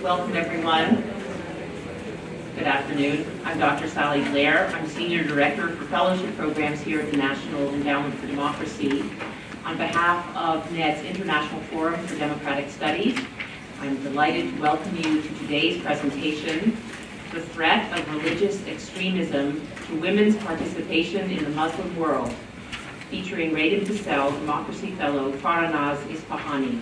Welcome, everyone. Good afternoon. I'm Dr. Sally Blair. I'm Senior Director for Fellowship Programs here at the National Endowment for Democracy. On behalf of NED's International Forum for Democratic Studies, I'm delighted to welcome you to today's presentation, The Threat of Religious Extremism to Women's Participation in the Muslim World, featuring Radin Patel, Democracy Fellow, Farnaz Isfahani.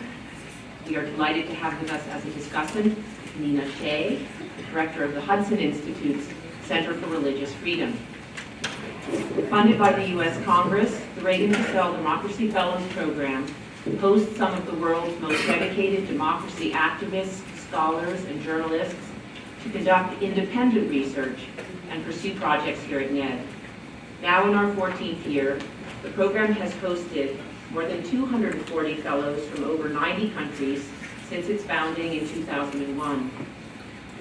We are delighted to have with us as a discussant Nina Shea, Director of the Hudson Institute's Center for Religious Freedom. Funded by the U.S. Congress, the Radin Patel Democracy Fellows Program hosts some of the world's most dedicated democracy activists, scholars, and journalists to conduct independent research and pursue projects here at NED. Now in our 14th year, the program has hosted more than 240 fellows from over 90 countries since its founding in 2001.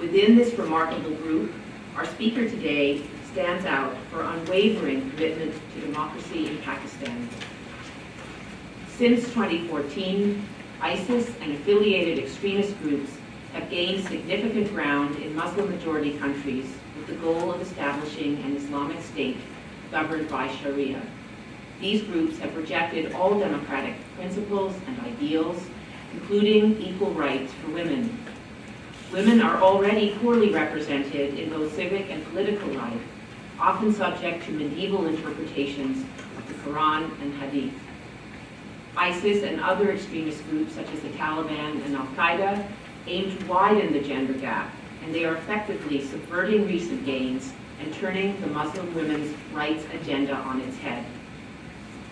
Within this remarkable group, our speaker today stands out for unwavering commitment to democracy in Pakistan. Since 2014, ISIS and affiliated extremist groups have gained significant ground in Muslim-majority countries with the goal of establishing an Islamic state governed by Sharia. These groups have rejected all democratic principles and ideals, including equal rights for women. Women are already poorly represented in both civic and political life, often subject to medieval interpretations of the Quran and Hadith. ISIS and other extremist groups such as the Taliban and Al-Qaeda aim to widen the gender gap, and they are effectively subverting recent gains and turning the Muslim women's rights agenda on its head.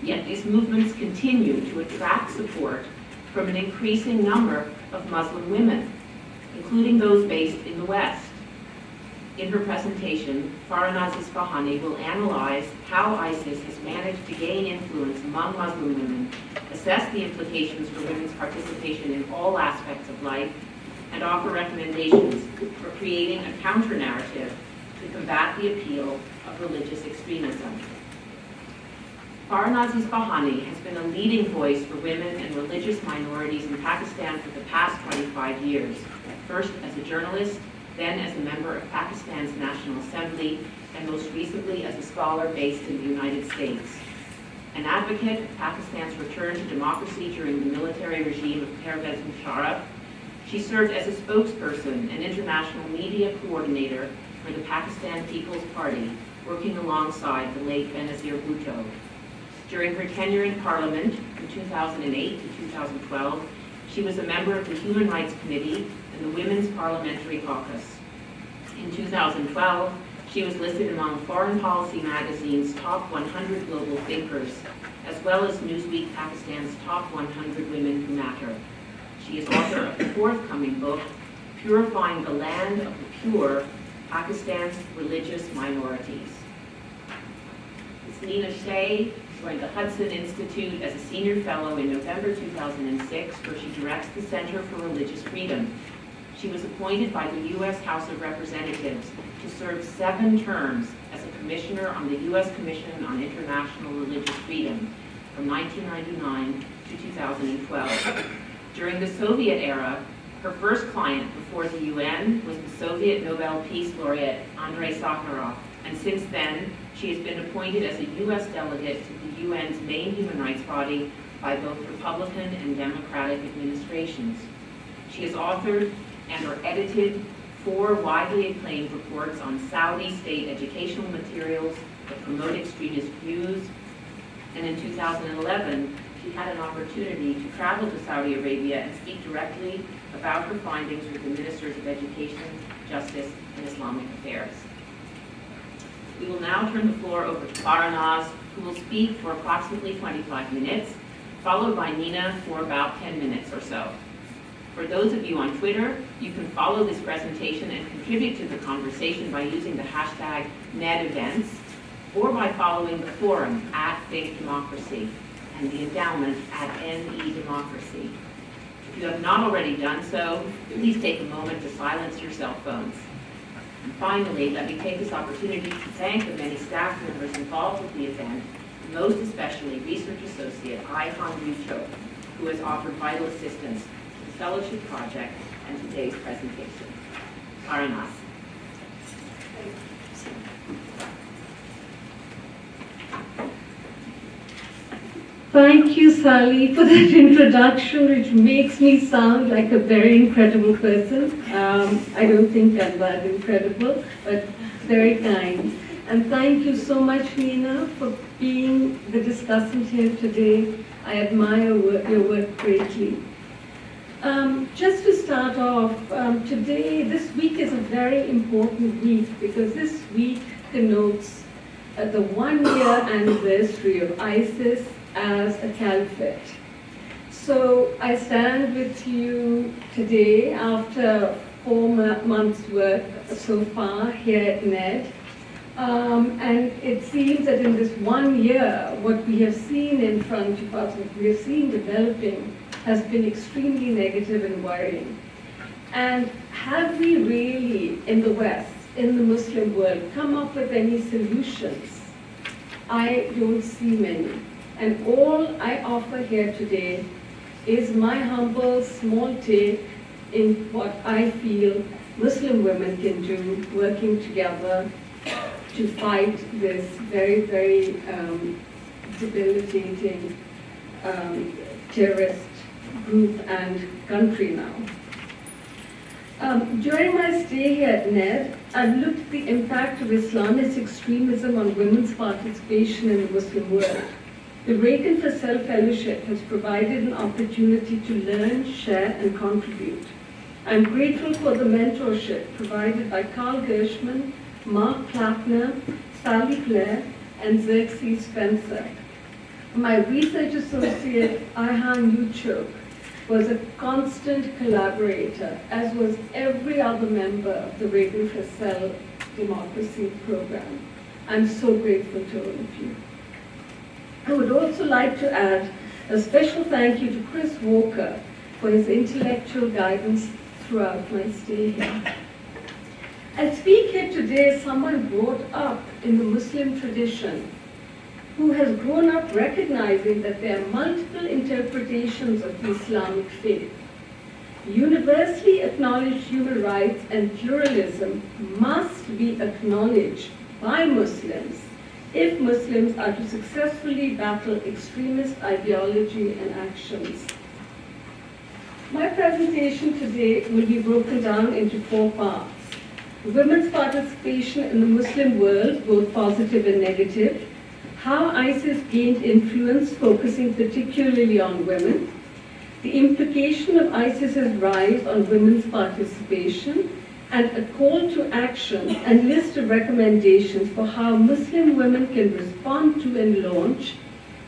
Yet these movements continue to attract support from an increasing number of Muslim women, including those based in the West. In her presentation, Farnaz Isfahani will analyze how ISIS has managed to gain influence among Muslim women, assess the implications for women's participation in all aspects of life, and offer recommendations for creating a counter-narrative to combat the appeal of religious extremism. Farnaz Isfahani has been a leading voice for women and religious minorities in Pakistan for the past 25 years, first as a journalist, then as a member of Pakistan's National Assembly, and most recently as a scholar based in the United States. An advocate of Pakistan's return to democracy during the military regime of Pervez Musharraf, she served as a spokesperson and international media coordinator for the Pakistan People's Party, working alongside the late Benazir Bhutto. During her tenure in Parliament from 2008 to 2012, she was a member of the Human Rights Committee and the Women's Parliamentary Caucus. In 2012, she was listed among Foreign Policy magazine's top 100 global thinkers, as well as Newsweek Pakistan's top 100 women who matter. She is author of the forthcoming book, Purifying the Land of the Pure, Pakistan's Religious Minorities. Ms. Nina Shea joined the Hudson Institute as a senior fellow in November 2006, where she directs the Center for Religious Freedom. She was appointed by the U.S. House of Representatives to serve 7 terms as a commissioner on the U.S. Commission on International Religious Freedom from 1999 to 2012. During the Soviet era, her first client before the UN was the Soviet Nobel Peace Laureate Andrei Sakharov, and since then, she has been appointed as a U.S. delegate to the UN's main human rights body by both Republican and Democratic administrations. She has authored and or edited 4 widely acclaimed reports on Saudi state educational materials that promote extremist views, and in 2011, she had an opportunity to travel to Saudi Arabia and speak directly about her findings with the Ministers of Education, Justice, and Islamic Affairs. We will now turn the floor over to Farnaz, who will speak for approximately 25 minutes, followed by Nina for about 10 minutes or so. For those of you on Twitter, you can follow this presentation and contribute to the conversation by using the hashtag NEDEvents, or by following the forum @ThinkDemocracy and the endowment @NEDemocracy. If you have not already done so, please take a moment to silence your cell phones. And finally, let me take this opportunity to thank the many staff members involved with the event, most especially Research Associate Ai Han Yu Cho, who has offered vital assistance to the Fellowship Project and today's presentation. Aranas. Thank you, Sally, for that introduction, which makes me sound like a very incredible person. I don't think I'm that incredible, but very kind. And thank you so much, Nina, for being the discussant here today. I admire your work greatly. Just to start off, this week is a very important week because this week connotes the 1-year anniversary of ISIS as a caliphate. So I stand with you today after 4 months' work so far here at NED. And it seems that in this 1 year, what we have seen in front of us, what we have seen developing, has been extremely negative and worrying. And have we really, in the West, in the Muslim world, come up with any solutions? I don't see many. And all I offer here today is my humble, small take in what I feel Muslim women can do, working together to fight this very, very debilitating terrorist group and country now. During my stay here at NED, I've looked at the impact of Islamist extremism on women's participation in the Muslim world. The Reagan for Self Fellowship has provided an opportunity to learn, share, and contribute. I'm grateful for the mentorship provided by Carl Gershman, Mark Plattner, Sally Blair, and Xerxes Spencer. My research associate, Ihan Yuchuk, was a constant collaborator, as was every other member of the Reagan for Self Democracy program. I'm so grateful to all of you. I would also like to add a special thank you to Chris Walker for his intellectual guidance throughout my stay here. I speak here today as someone brought up in the Muslim tradition who has grown up recognizing that there are multiple interpretations of the Islamic faith. Universally acknowledged human rights and pluralism must be acknowledged by Muslims if Muslims are to successfully battle extremist ideology and actions. My presentation today will be broken down into 4 parts. Women's participation in the Muslim world, both positive and negative, how ISIS gained influence focusing particularly on women, the implication of ISIS's rise on women's participation, and a call to action and list of recommendations for how Muslim women can respond to and launch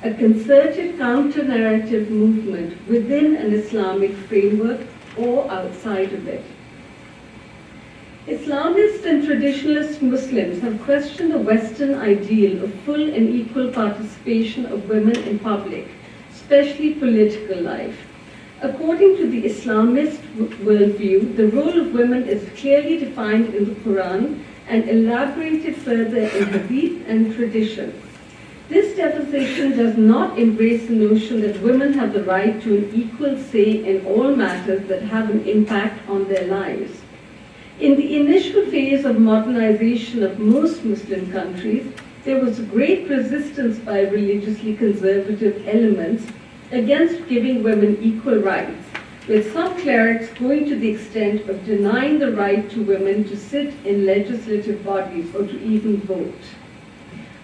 a concerted counter-narrative movement within an Islamic framework or outside of it. Islamists and traditionalist Muslims have questioned the Western ideal of full and equal participation of women in public, especially political life. According to the Islamist worldview, the role of women is clearly defined in the Quran and elaborated further in Hadith and tradition. This definition does not embrace the notion that women have the right to an equal say in all matters that have an impact on their lives. In the initial phase of modernization of most Muslim countries, there was great resistance by religiously conservative elements against giving women equal rights, with some clerics going to the extent of denying the right to women to sit in legislative bodies or to even vote.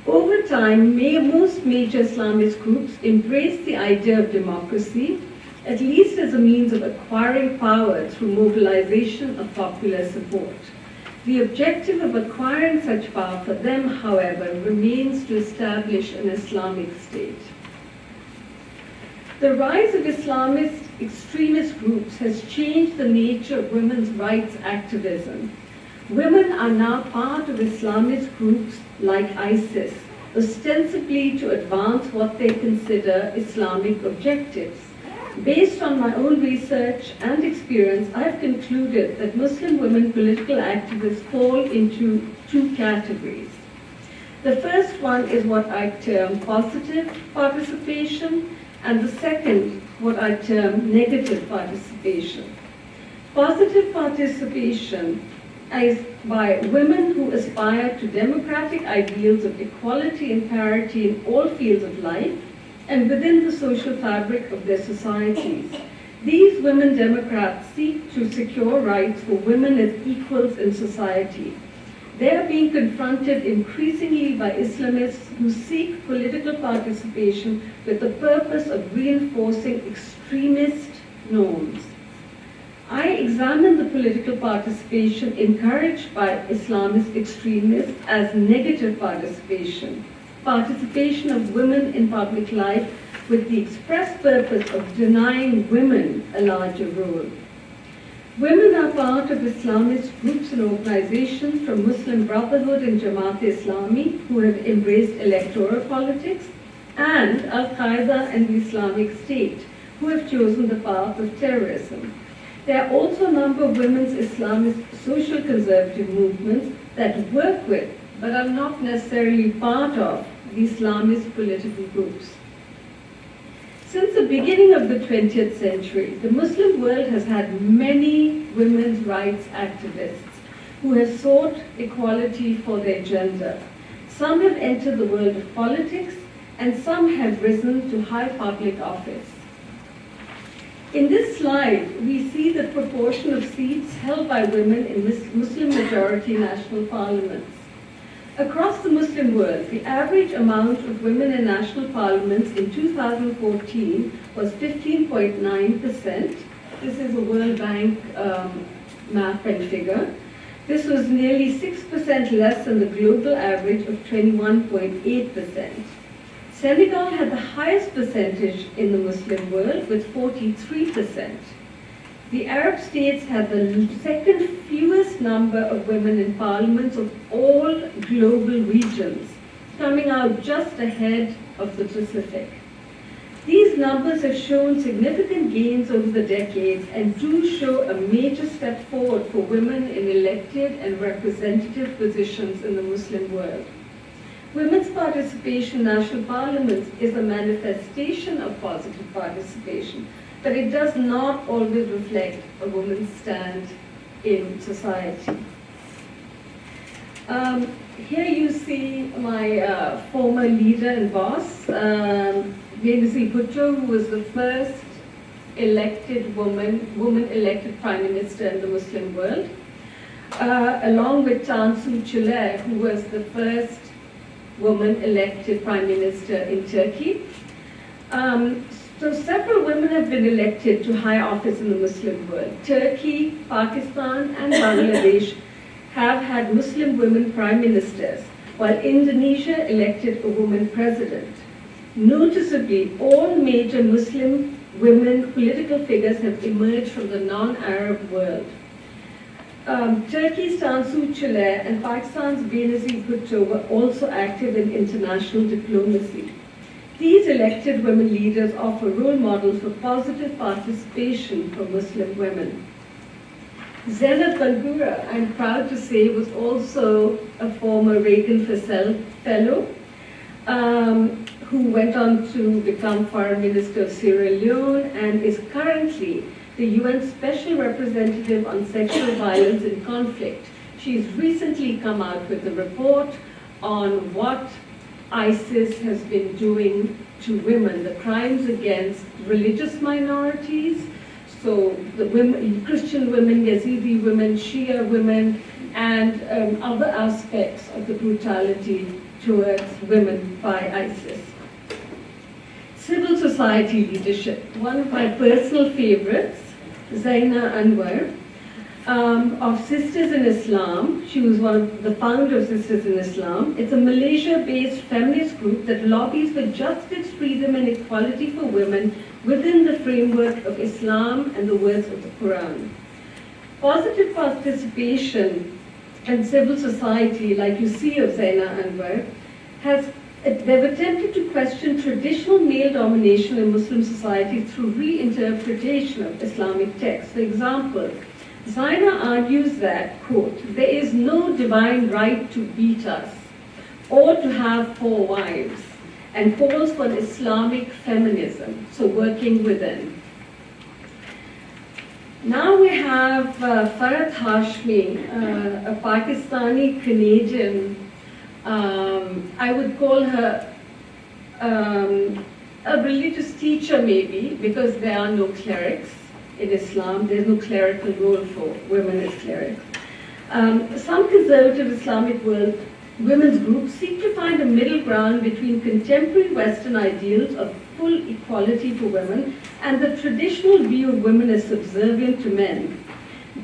Over time, most major Islamist groups embraced the idea of democracy, at least as a means of acquiring power through mobilization of popular support. The objective of acquiring such power for them, however, remains to establish an Islamic state. The rise of Islamist extremist groups has changed the nature of women's rights activism. Women are now part of Islamist groups like ISIS, ostensibly to advance what they consider Islamic objectives. Based on my own research and experience, I have concluded that Muslim women political activists fall into 2 categories. The first one is what I term positive participation, and the second, what I term negative participation. Positive participation is by women who aspire to democratic ideals of equality and parity in all fields of life and within the social fabric of their societies. These women Democrats seek to secure rights for women as equals in society. They are being confronted increasingly by Islamists who seek political participation with the purpose of reinforcing extremist norms. I examine the political participation encouraged by Islamist extremists as negative participation, participation of women in public life with the express purpose of denying women a larger role. Women are part of Islamist groups and organizations from Muslim Brotherhood and Jamaat-e-Islami who have embraced electoral politics, and Al-Qaeda and the Islamic State who have chosen the path of terrorism. There are also a number of women's Islamist social conservative movements that work with, but are not necessarily part of, the Islamist political groups. Since the beginning of the 20th century, the Muslim world has had many women's rights activists who have sought equality for their gender. Some have entered the world of politics, and some have risen to high public office. In this slide, we see the proportion of seats held by women in Muslim-majority national parliaments. Across the Muslim world, the average amount of women in national parliaments in 2014 was 15.9%. This is a World Bank map and figure. This was nearly 6% less than the global average of 21.8%. Senegal had the highest percentage in the Muslim world with 43%. The Arab states had the second fewest number of women in parliaments of all global regions, coming out just ahead of the Pacific. These numbers have shown significant gains over the decades and do show a major step forward for women in elected and representative positions in the Muslim world. Women's participation in national parliaments is a manifestation of positive participation, but it does not always reflect a woman's stand in society. Here you see my former leader and boss, Benazir Bhutto, who was the first elected woman elected prime minister in the Muslim world, along with Tansu Çiller, who was the first woman elected prime minister in Turkey. So several women have been elected to high office in the Muslim world. Turkey, Pakistan, and Bangladesh have had Muslim women prime ministers, while Indonesia elected a woman president. Noticeably, all major Muslim women political figures have emerged from the non-Arab world. Turkey's Tansu Çiller and Pakistan's Benazir Bhutto were also active in international diplomacy. These elected women leaders offer role models for positive participation for Muslim women. Zainab Balgura, I'm proud to say, was also a former Reagan Fellow, who went on to become Foreign Minister of Sierra Leone and is currently the UN Special Representative on Sexual Violence in Conflict. She's recently come out with a report on what ISIS has been doing to women, the crimes against religious minorities, so the women, Christian women, Yazidi women, Shia women, and other aspects of the brutality towards women by ISIS. Civil society leadership. One of my personal favorites, Zaina Anwar, of Sisters in Islam. She was one of the founders of Sisters in Islam. It's a Malaysia-based feminist group that lobbies for justice, freedom, and equality for women within the framework of Islam and the words of the Quran. Positive participation in civil society, like you see of Zaina Anwar, they've attempted to question traditional male domination in Muslim society through reinterpretation of Islamic texts. For example, Zaina argues that, quote, there is no divine right to beat us or to have 4 wives, and calls for an Islamic feminism, so working within. Now we have Farhat Hashmi, a Pakistani-Canadian, I would call her a religious teacher maybe, because there are no clerics in Islam. There's no clerical role for women as clerics. Some conservative Islamic women's groups seek to find a middle ground between contemporary Western ideals of full equality for women and the traditional view of women as subservient to men.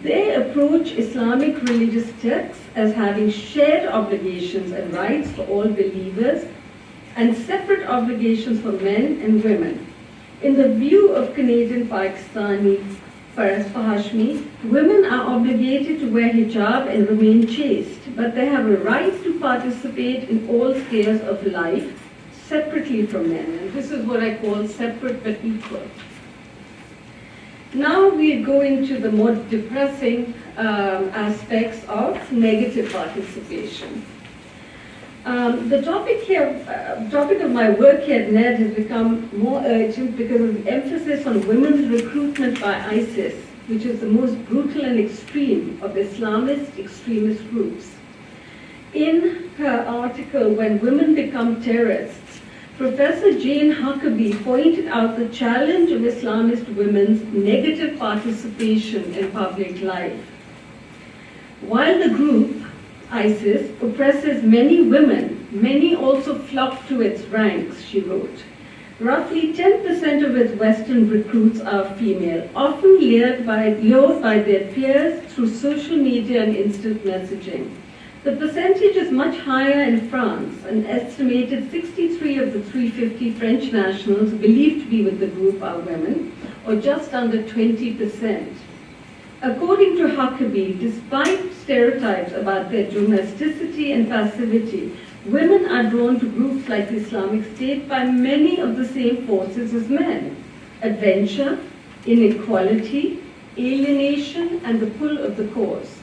They approach Islamic religious texts as having shared obligations and rights for all believers and separate obligations for men and women. In the view of Canadian Pakistani Farhat Hashmi, women are obligated to wear hijab and remain chaste, but they have a right to participate in all spheres of life separately from men. And this is what I call separate but equal. Now we go into the more depressing aspects of negative participation. The topic of my work here at NED has become more urgent because of the emphasis on women's recruitment by ISIS, which is the most brutal and extreme of Islamist extremist groups. In her article, When Women Become Terrorists, Professor Jane Huckabee pointed out the challenge of Islamist women's negative participation in public life. While the group, ISIS, oppresses many women, many also flock to its ranks, she wrote. Roughly 10% of its Western recruits are female, often lured by their peers through social media and instant messaging. The percentage is much higher in France. An estimated 63 of the 350 French nationals believed to be with the group are women, or just under 20%. According to Huckabee, despite stereotypes about their domesticity and passivity, women are drawn to groups like the Islamic State by many of the same forces as men: adventure, inequality, alienation, and the pull of the cause.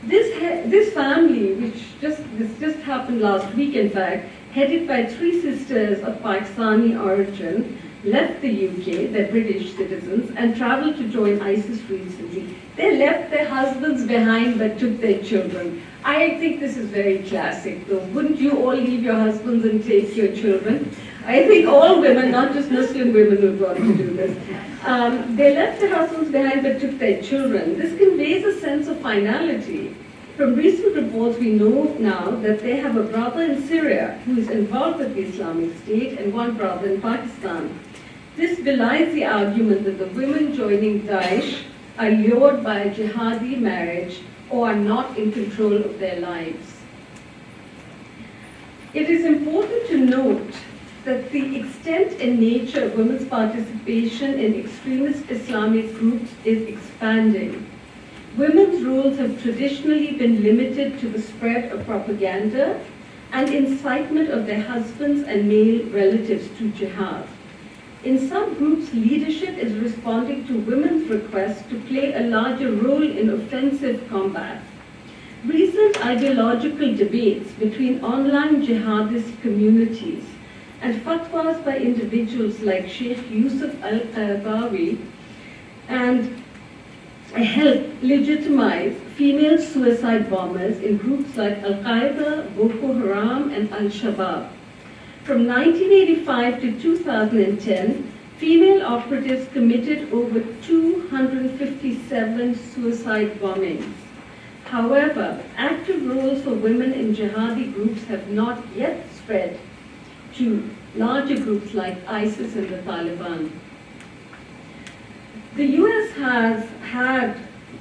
This family, this just happened last week in fact, headed by three sisters of Pakistani origin, left the UK, they're British citizens, and traveled to join ISIS recently. They left their husbands behind but took their children. I think this is very classic though. Wouldn't you all leave your husbands and take your children? I think all women, not just Muslim women, would want to do this. They left their husbands behind but took their children. This conveys a sense of finality. From recent reports, we know now that they have a brother in Syria who is involved with the Islamic State and one brother in Pakistan. This belies the argument that the women joining Daesh are lured by a jihadi marriage or are not in control of their lives. It is important to note that the extent and nature of women's participation in extremist Islamic groups is expanding. Women's roles have traditionally been limited to the spread of propaganda and incitement of their husbands and male relatives to jihad. In some groups, leadership is responding to women's requests to play a larger role in offensive combat. Recent ideological debates between online jihadist communities and fatwas by individuals like Sheikh Yusuf al-Qaradawi and help legitimize female suicide bombers in groups like Al-Qaeda, Boko Haram, and Al-Shabaab. From 1985 to 2010, female operatives committed over 257 suicide bombings. However, active roles for women in jihadi groups have not yet spread to larger groups like ISIS and the Taliban. The US has had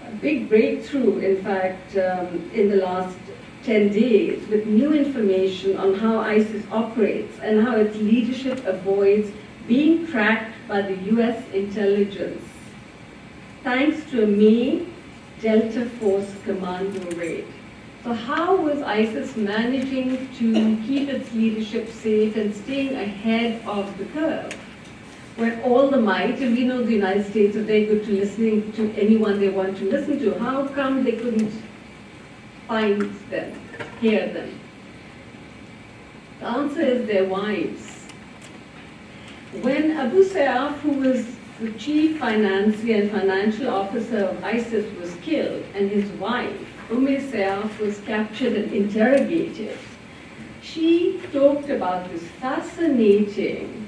a big breakthrough, in fact, in the last 10 days with new information on how ISIS operates and how its leadership avoids being tracked by the US intelligence, thanks to a May Delta Force commando raid. So how was ISIS managing to keep its leadership safe and staying ahead of the curve? When all the might, and we know the United States are very good to listening to anyone they want to listen to, how come they couldn't find them, hear them? The answer is their wives. When Abu Sayyaf, who was the chief financier and financial officer of ISIS was killed, and his wife, Saif, was captured and interrogated, she talked about this fascinating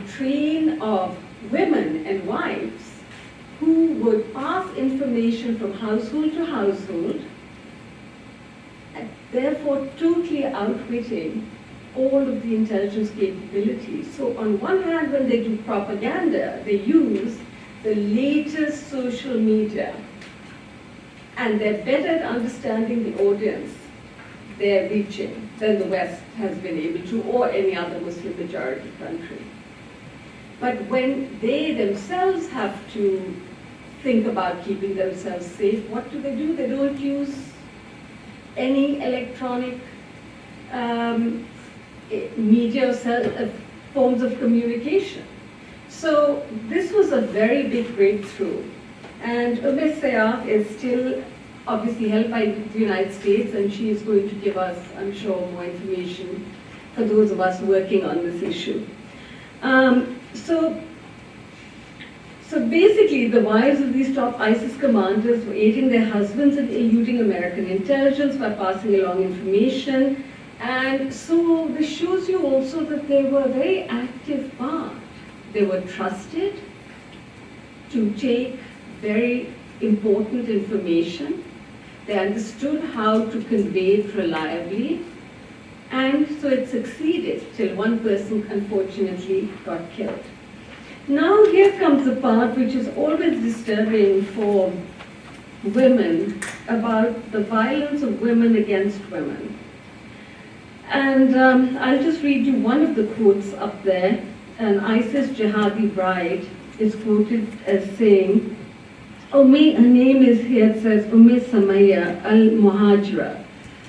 train of women and wives who would pass information from household to household, and therefore totally outwitting all of the intelligence capabilities. So on one hand, when they do propaganda, they use the latest social media, and they're better at understanding the audience they're reaching than the West has been able to, or any other Muslim majority country. But when they themselves have to think about keeping themselves safe, what do? They don't use any electronic media or forms of communication. So this was a very big breakthrough. And Saif is still obviously held by the United States, and she is going to give us, I'm sure, more information for those of us working on this issue. So basically, the wives of these top ISIS commanders were aiding their husbands in eluding American intelligence by passing along information. And so this shows you also that they were a very active part. They were trusted to take very important information. They understood how to convey it reliably. And so it succeeded till one person unfortunately got killed. Now here comes the part which is always disturbing for women about the violence of women against women. And I'll just read you one of the quotes up there. An ISIS jihadi bride is quoted as saying, her name is here, it says Samaya al-Muhajira.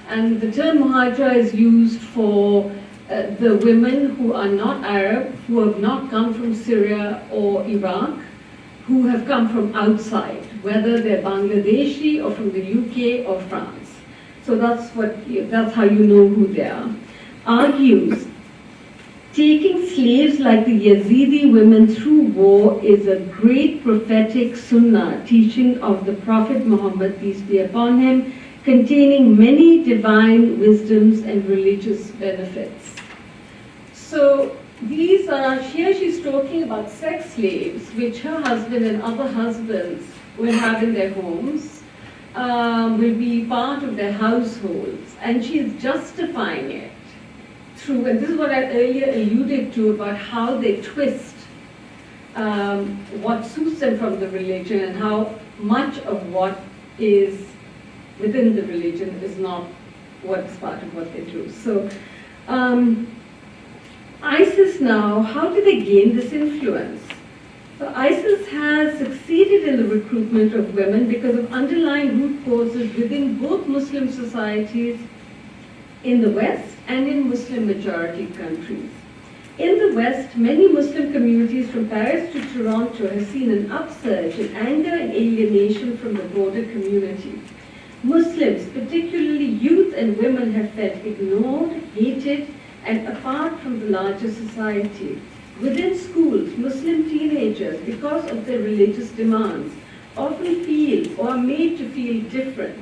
And the term Muhajira is used for the women who are not Arab, who have not come from Syria or Iraq, who have come from outside, whether they're Bangladeshi or from the UK or France. So that's how you know who they are. Argues, taking slaves like the Yazidi women through war is a great prophetic sunnah teaching of the Prophet Muhammad, peace be upon him, containing many divine wisdoms and religious benefits. So these are, here she's talking about sex slaves, which her husband and other husbands will have in their homes, will be part of their households, and she's justifying it through, and this is what I earlier alluded to about how they twist what suits them from the religion and how much of what is within the religion is not what's part of what they do. So ISIS now, how did they gain this influence? So ISIS has succeeded in the recruitment of women because of underlying root causes within both Muslim societies in the West and in Muslim majority countries. In the West, many Muslim communities from Paris to Toronto have seen an upsurge in anger and alienation from the broader community. Muslims, particularly youth and women, have felt ignored, hated, and apart from the larger society. Within schools, Muslim teenagers, because of their religious demands, often feel or are made to feel different.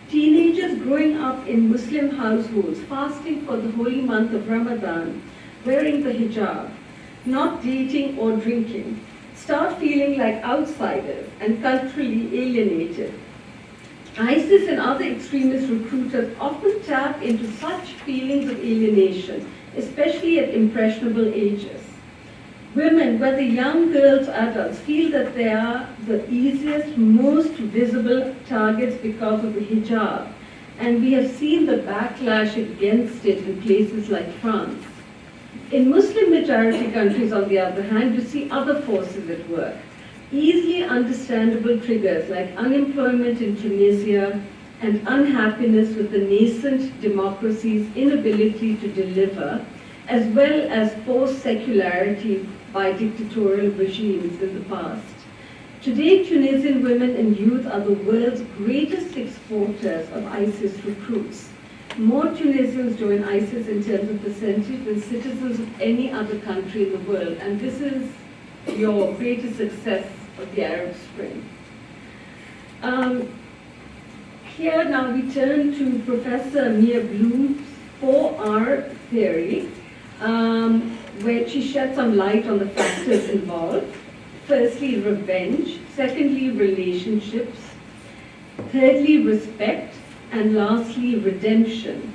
Teenagers growing up in Muslim households, fasting for the holy month of Ramadan, wearing the hijab, not dating or drinking, start feeling like outsiders and culturally alienated. ISIS and other extremist recruiters often tap into such feelings of alienation, especially at impressionable ages. Women, whether young girls or adults, feel that they are the easiest, most visible targets because of the hijab, and we have seen the backlash against it in places like France. In Muslim majority countries, on the other hand, you see other forces at work. Easily understandable triggers like unemployment in Tunisia and unhappiness with the nascent democracy's inability to deliver, as well as forced secularity by dictatorial regimes in the past. Today, Tunisian women and youth are the world's greatest exporters of ISIS recruits. More Tunisians join ISIS in terms of percentage than citizens of any other country in the world, and this is your greatest success of the Arab Spring. Here now we turn to Professor Mia Bloom's 4R theory, where she shed some light on the factors involved. Firstly, revenge. Secondly, relationships. Thirdly, respect. And lastly, redemption.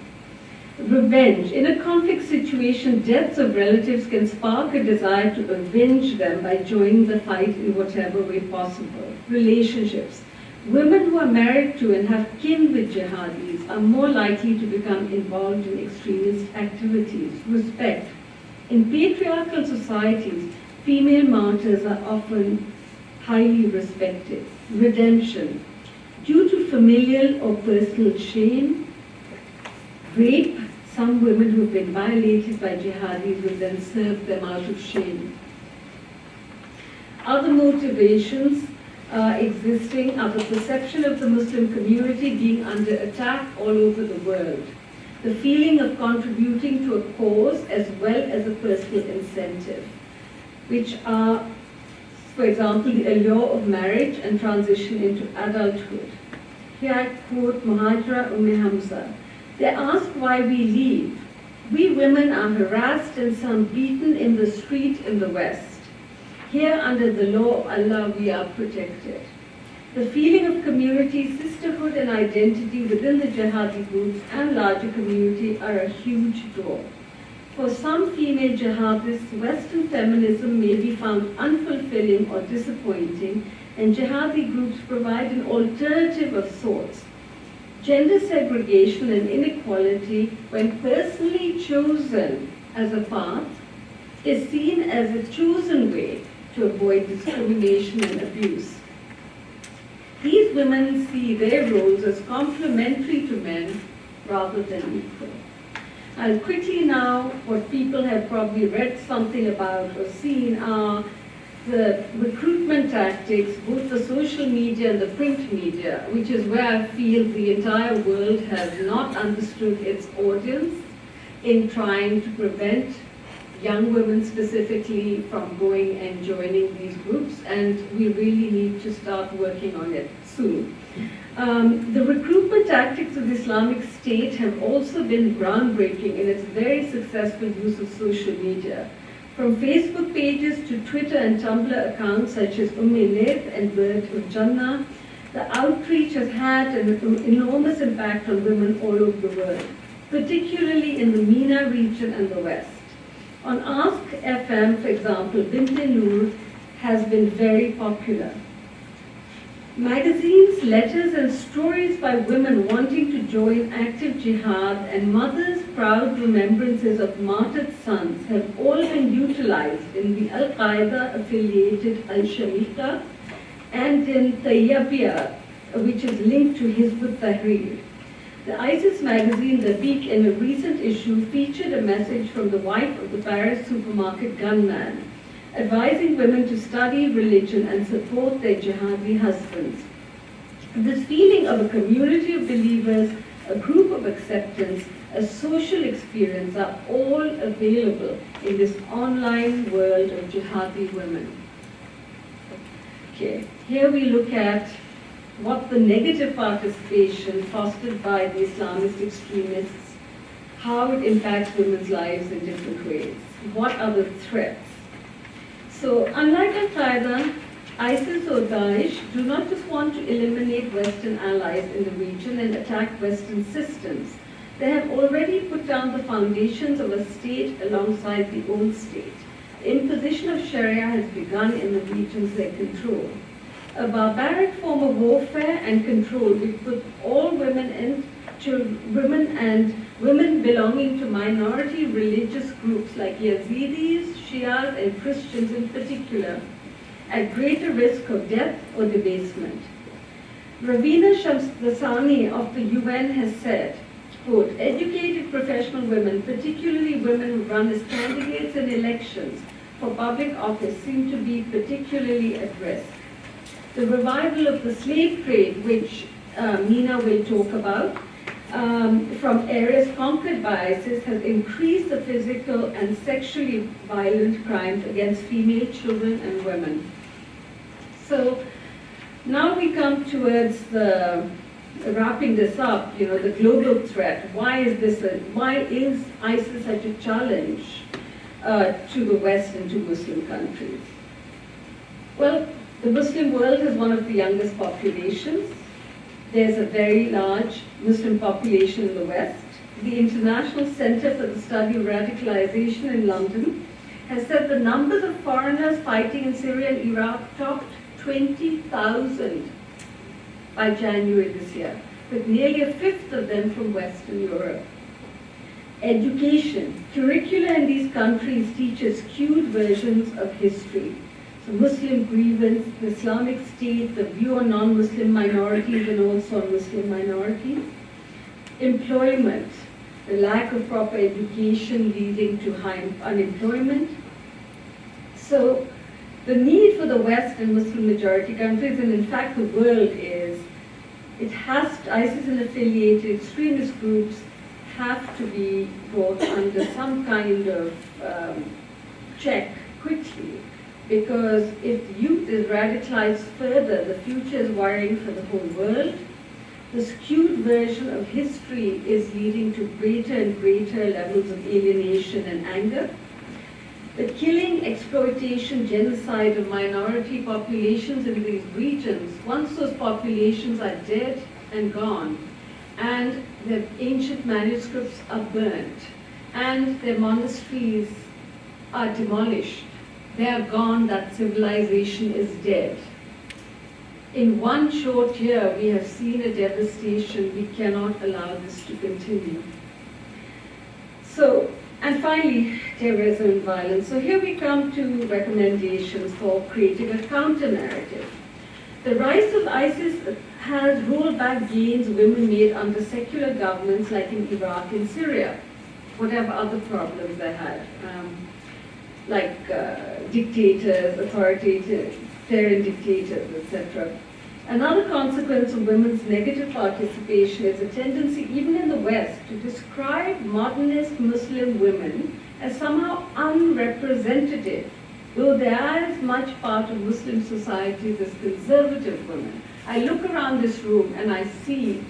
Revenge. In a conflict situation, deaths of relatives can spark a desire to avenge them by joining the fight in whatever way possible. Relationships. Women who are married to and have kin with jihadis are more likely to become involved in extremist activities. Respect. In patriarchal societies, female martyrs are often highly respected. Redemption. Due to familial or personal shame, rape, some women who have been violated by jihadis will then serve them out of shame. Other motivations existing are the perception of the Muslim community being under attack all over the world, the feeling of contributing to a cause as well as a personal incentive, which are, for example, the allure of marriage and transition into adulthood. Here I quote Muhajira Hamza. They ask why we leave. We women are harassed and some beaten in the street in the West. Here under the law of Allah we are protected. The feeling of community, sisterhood and identity within the jihadi groups and larger community are a huge draw. For some female jihadists, Western feminism may be found unfulfilling or disappointing, and jihadi groups provide an alternative of sorts. Gender segregation and inequality, when personally chosen as a path, is seen as a chosen way to avoid discrimination and abuse. These women see their roles as complementary to men rather than equal. I'll quickly now, what people have probably read something about or seen are the recruitment tactics, both the social media and the print media, which is where I feel the entire world has not understood its audience in trying to prevent young women specifically from going and joining these groups, and we really need to start working on it soon. The recruitment tactics of the Islamic State have also been groundbreaking in its very successful use of social media. From Facebook pages to Twitter and Tumblr accounts such as Neb and Bird of Jannah, the outreach has had an enormous impact on women all over the world, particularly in the MENA region and the West. On Ask FM, for example, Binte Noor has been very popular. Magazines, letters, and stories by women wanting to join active jihad and mothers' proud remembrances of martyred sons have all been utilized in the Al-Qaeda-affiliated Al-Shamika and in Tayyabiyah, which is linked to Hizb ut-Tahrir. The ISIS magazine, The Beak, in a recent issue, featured a message from the wife of the Paris supermarket gunman, advising women to study religion and support their jihadi husbands. This feeling of a community of believers, a group of acceptance, a social experience are all available in this online world of jihadi women. Okay, here we look at what the negative participation fostered by the Islamist extremists, how it impacts women's lives in different ways. What are the threats? So, unlike Al-Qaeda, ISIS or Daesh do not just want to eliminate Western allies in the region and attack Western systems. They have already put down the foundations of a state alongside the old state. The imposition of Sharia has begun in the regions they control. A barbaric form of warfare and control which puts all women and women belonging to minority religious groups like Yazidis, Shias, and Christians in particular at greater risk of death or debasement. Ravina Shamsdasani of the UN has said, quote, educated professional women, particularly women who run as candidates in elections for public office, seem to be particularly at risk. The revival of the slave trade, which Meena will talk about, from areas conquered by ISIS has increased the physical and sexually violent crimes against female children and women. So now we come towards the wrapping this up, the global threat. Why is ISIS such a challenge to the West and to Muslim countries? Well, the Muslim world is one of the youngest populations. There's a very large Muslim population in the West. The International Center for the Study of Radicalization in London has said the numbers of foreigners fighting in Syria and Iraq topped 20,000 by January this year, with nearly a fifth of them from Western Europe. Education. Curricula in these countries teaches skewed versions of history. So Muslim grievance, the Islamic State, the view on non-Muslim minorities and also on Muslim minorities. Employment, the lack of proper education leading to high unemployment. So the need for the West and Muslim majority countries, and in fact the world is, ISIS and affiliated extremist groups have to be brought under some kind of check quickly. Because if the youth is radicalized further, the future is worrying for the whole world. The skewed version of history is leading to greater and greater levels of alienation and anger. The killing, exploitation, genocide of minority populations in these regions, once those populations are dead and gone, and their ancient manuscripts are burnt, and their monasteries are demolished, they are gone, that civilization is dead. In one short year, we have seen a devastation. We cannot allow this to continue. So, and finally, terrorism and violence. So here we come to recommendations for creating a counter-narrative. The rise of ISIS has rolled back gains women made under secular governments like in Iraq and Syria, whatever other problems they had. Like dictators, authoritarian dictators, etc. Another consequence of women's negative participation is a tendency, even in the West, to describe modernist Muslim women as somehow unrepresentative, though they are as much part of Muslim societies as conservative women. I look around this room and I see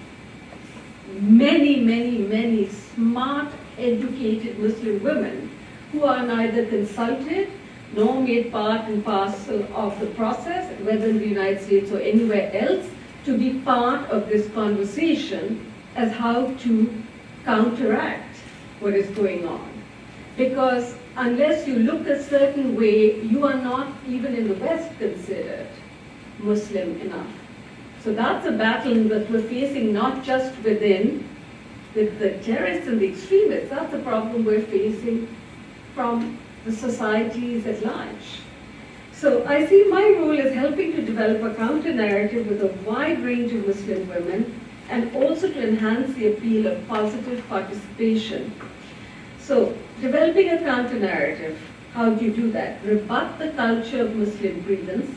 many, many, many smart, educated Muslim women who are neither consulted nor made part and parcel of the process, whether in the United States or anywhere else, to be part of this conversation as how to counteract what is going on. Because unless you look a certain way, you are not, even in the West, considered Muslim enough. So that's a battle that we're facing not just within the terrorists and the extremists, that's a problem we're facing from the societies at large. So I see my role as helping to develop a counter-narrative with a wide range of Muslim women and also to enhance the appeal of positive participation. So developing a counter-narrative, how do you do that? Rebut the culture of Muslim grievance,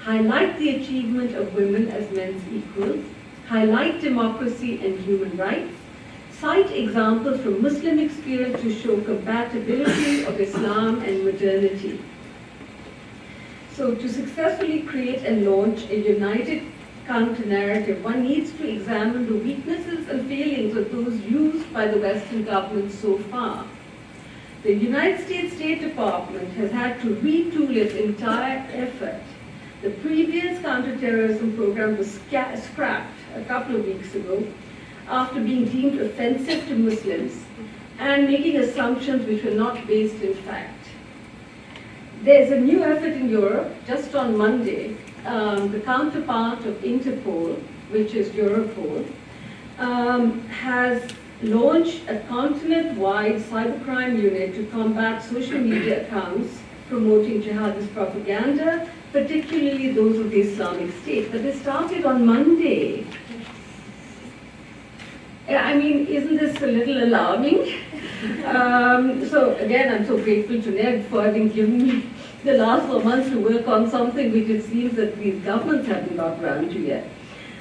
highlight the achievement of women as men's equals, highlight democracy and human rights, cite examples from Muslim experience to show compatibility of Islam and modernity. So to successfully create and launch a united counter-narrative, one needs to examine the weaknesses and failings of those used by the Western governments so far. The United States State Department has had to retool its entire effort. The previous counterterrorism program was scrapped a couple of weeks ago after being deemed offensive to Muslims and making assumptions which were not based in fact. There's a new effort in Europe. Just on Monday, the counterpart of Interpol, which is Europol, has launched a continent-wide cybercrime unit to combat social media accounts promoting jihadist propaganda, particularly those of the Islamic State. But they started on Monday. I mean, isn't this a little alarming? So again, I'm so grateful to Ned for having given me the last 4 months to work on something which it seems that these governments haven't got around to yet.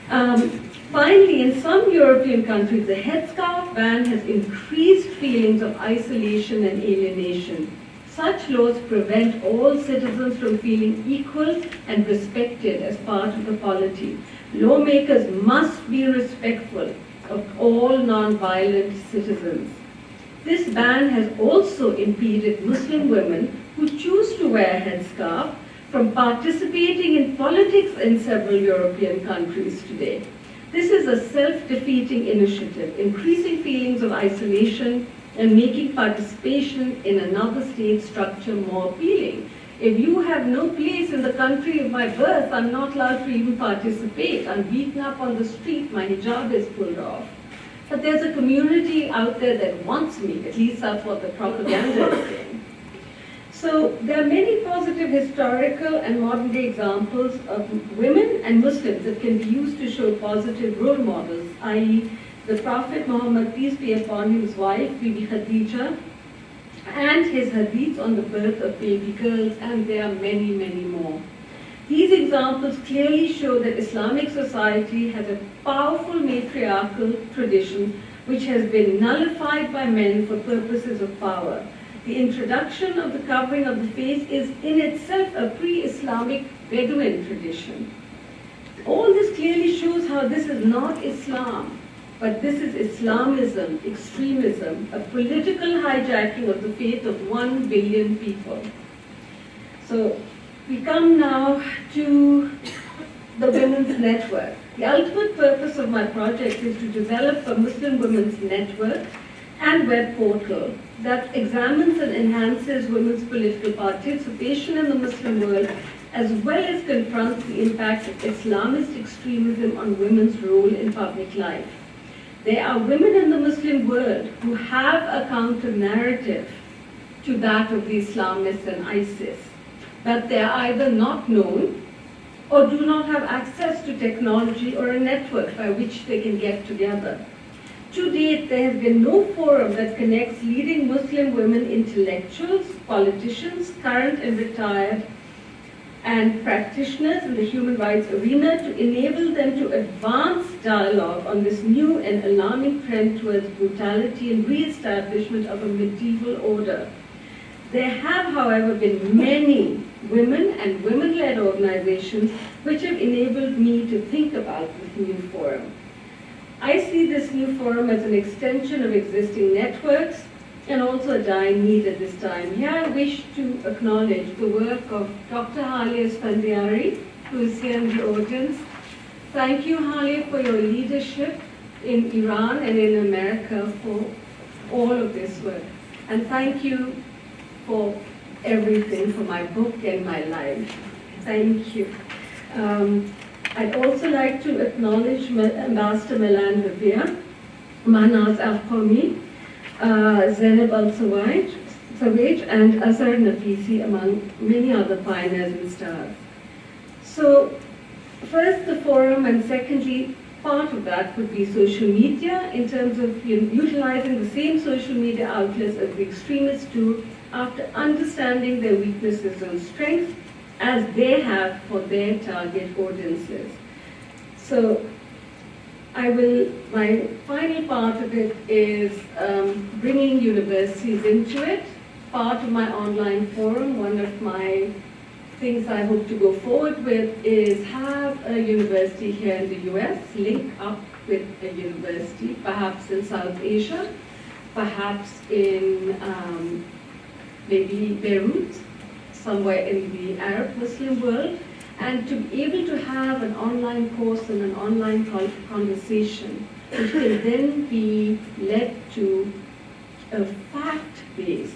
Finally, in some European countries, the headscarf ban has increased feelings of isolation and alienation. Such laws prevent all citizens from feeling equal and respected as part of the polity. Lawmakers must be respectful of all non-violent citizens. This ban has also impeded Muslim women who choose to wear a headscarf from participating in politics in several European countries today. This is a self-defeating initiative, increasing feelings of isolation and making participation in another state structure more appealing. If you have no place in the country of my birth, I'm not allowed to even participate. I'm beaten up on the street, my hijab is pulled off. But there's a community out there that wants me, at least that's what the propaganda is saying. So there are many positive historical and modern day examples of women and Muslims that can be used to show positive role models, i.e. the Prophet Muhammad, peace be upon him, his wife, Bibi Khadija, and his hadiths on the birth of baby girls, and there are many, many more. These examples clearly show that Islamic society has a powerful matriarchal tradition which has been nullified by men for purposes of power. The introduction of the covering of the face is in itself a pre-Islamic Bedouin tradition. All this clearly shows how this is not Islam, but this is Islamism, extremism, a political hijacking of the faith of 1 billion people. So we come now to the Women's Network. The ultimate purpose of my project is to develop a Muslim women's network and web portal that examines and enhances women's political participation in the Muslim world, as well as confronts the impact of Islamist extremism on women's role in public life. There are women in the Muslim world who have a counter-narrative to that of the Islamists and ISIS, but they are either not known or do not have access to technology or a network by which they can get together. To date, there has been no forum that connects leading Muslim women intellectuals, politicians, current and retired, and practitioners in the human rights arena to enable them to advance dialogue on this new and alarming trend towards brutality and re-establishment of a medieval order. There have, however, been many women and women-led organizations which have enabled me to think about this new forum. I see this new forum as an extension of existing networks and also a dying need at this time. Here I wish to acknowledge the work of Dr. Halia Sfandiari, who is here in the audience. Thank you, Halia, for your leadership in Iran and in America for all of this work. And thank you for everything, for my book and my life. Thank you. I'd also like to acknowledge Ambassador Milan Revere, Mahnaz Afqami, Zainab Al-Sawaj, and Azhar Nafisi, among many other pioneers and stars. So, first the forum, and secondly, part of that would be social media, in terms of utilizing the same social media outlets as the extremists do, after understanding their weaknesses and strengths, as they have for their target audiences. So my final part of it is bringing universities into it. Part of my online forum, one of my things I hope to go forward with is have a university here in the US, link up with a university, perhaps in South Asia, perhaps in maybe Beirut, somewhere in the Arab Muslim world, and to be able to have an online course and an online conversation, which can then be led to a fact-based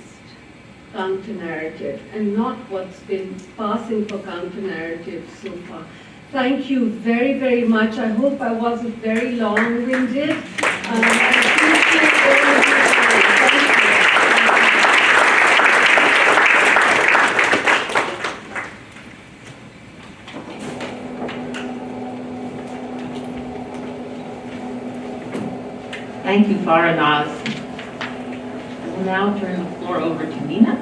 counter-narrative and not what's been passing for counter-narrative so far. Thank you very, very much. I hope I wasn't very long-winded. I appreciate all of you. Thank you, Faranaz. I will now turn the floor over to Nina.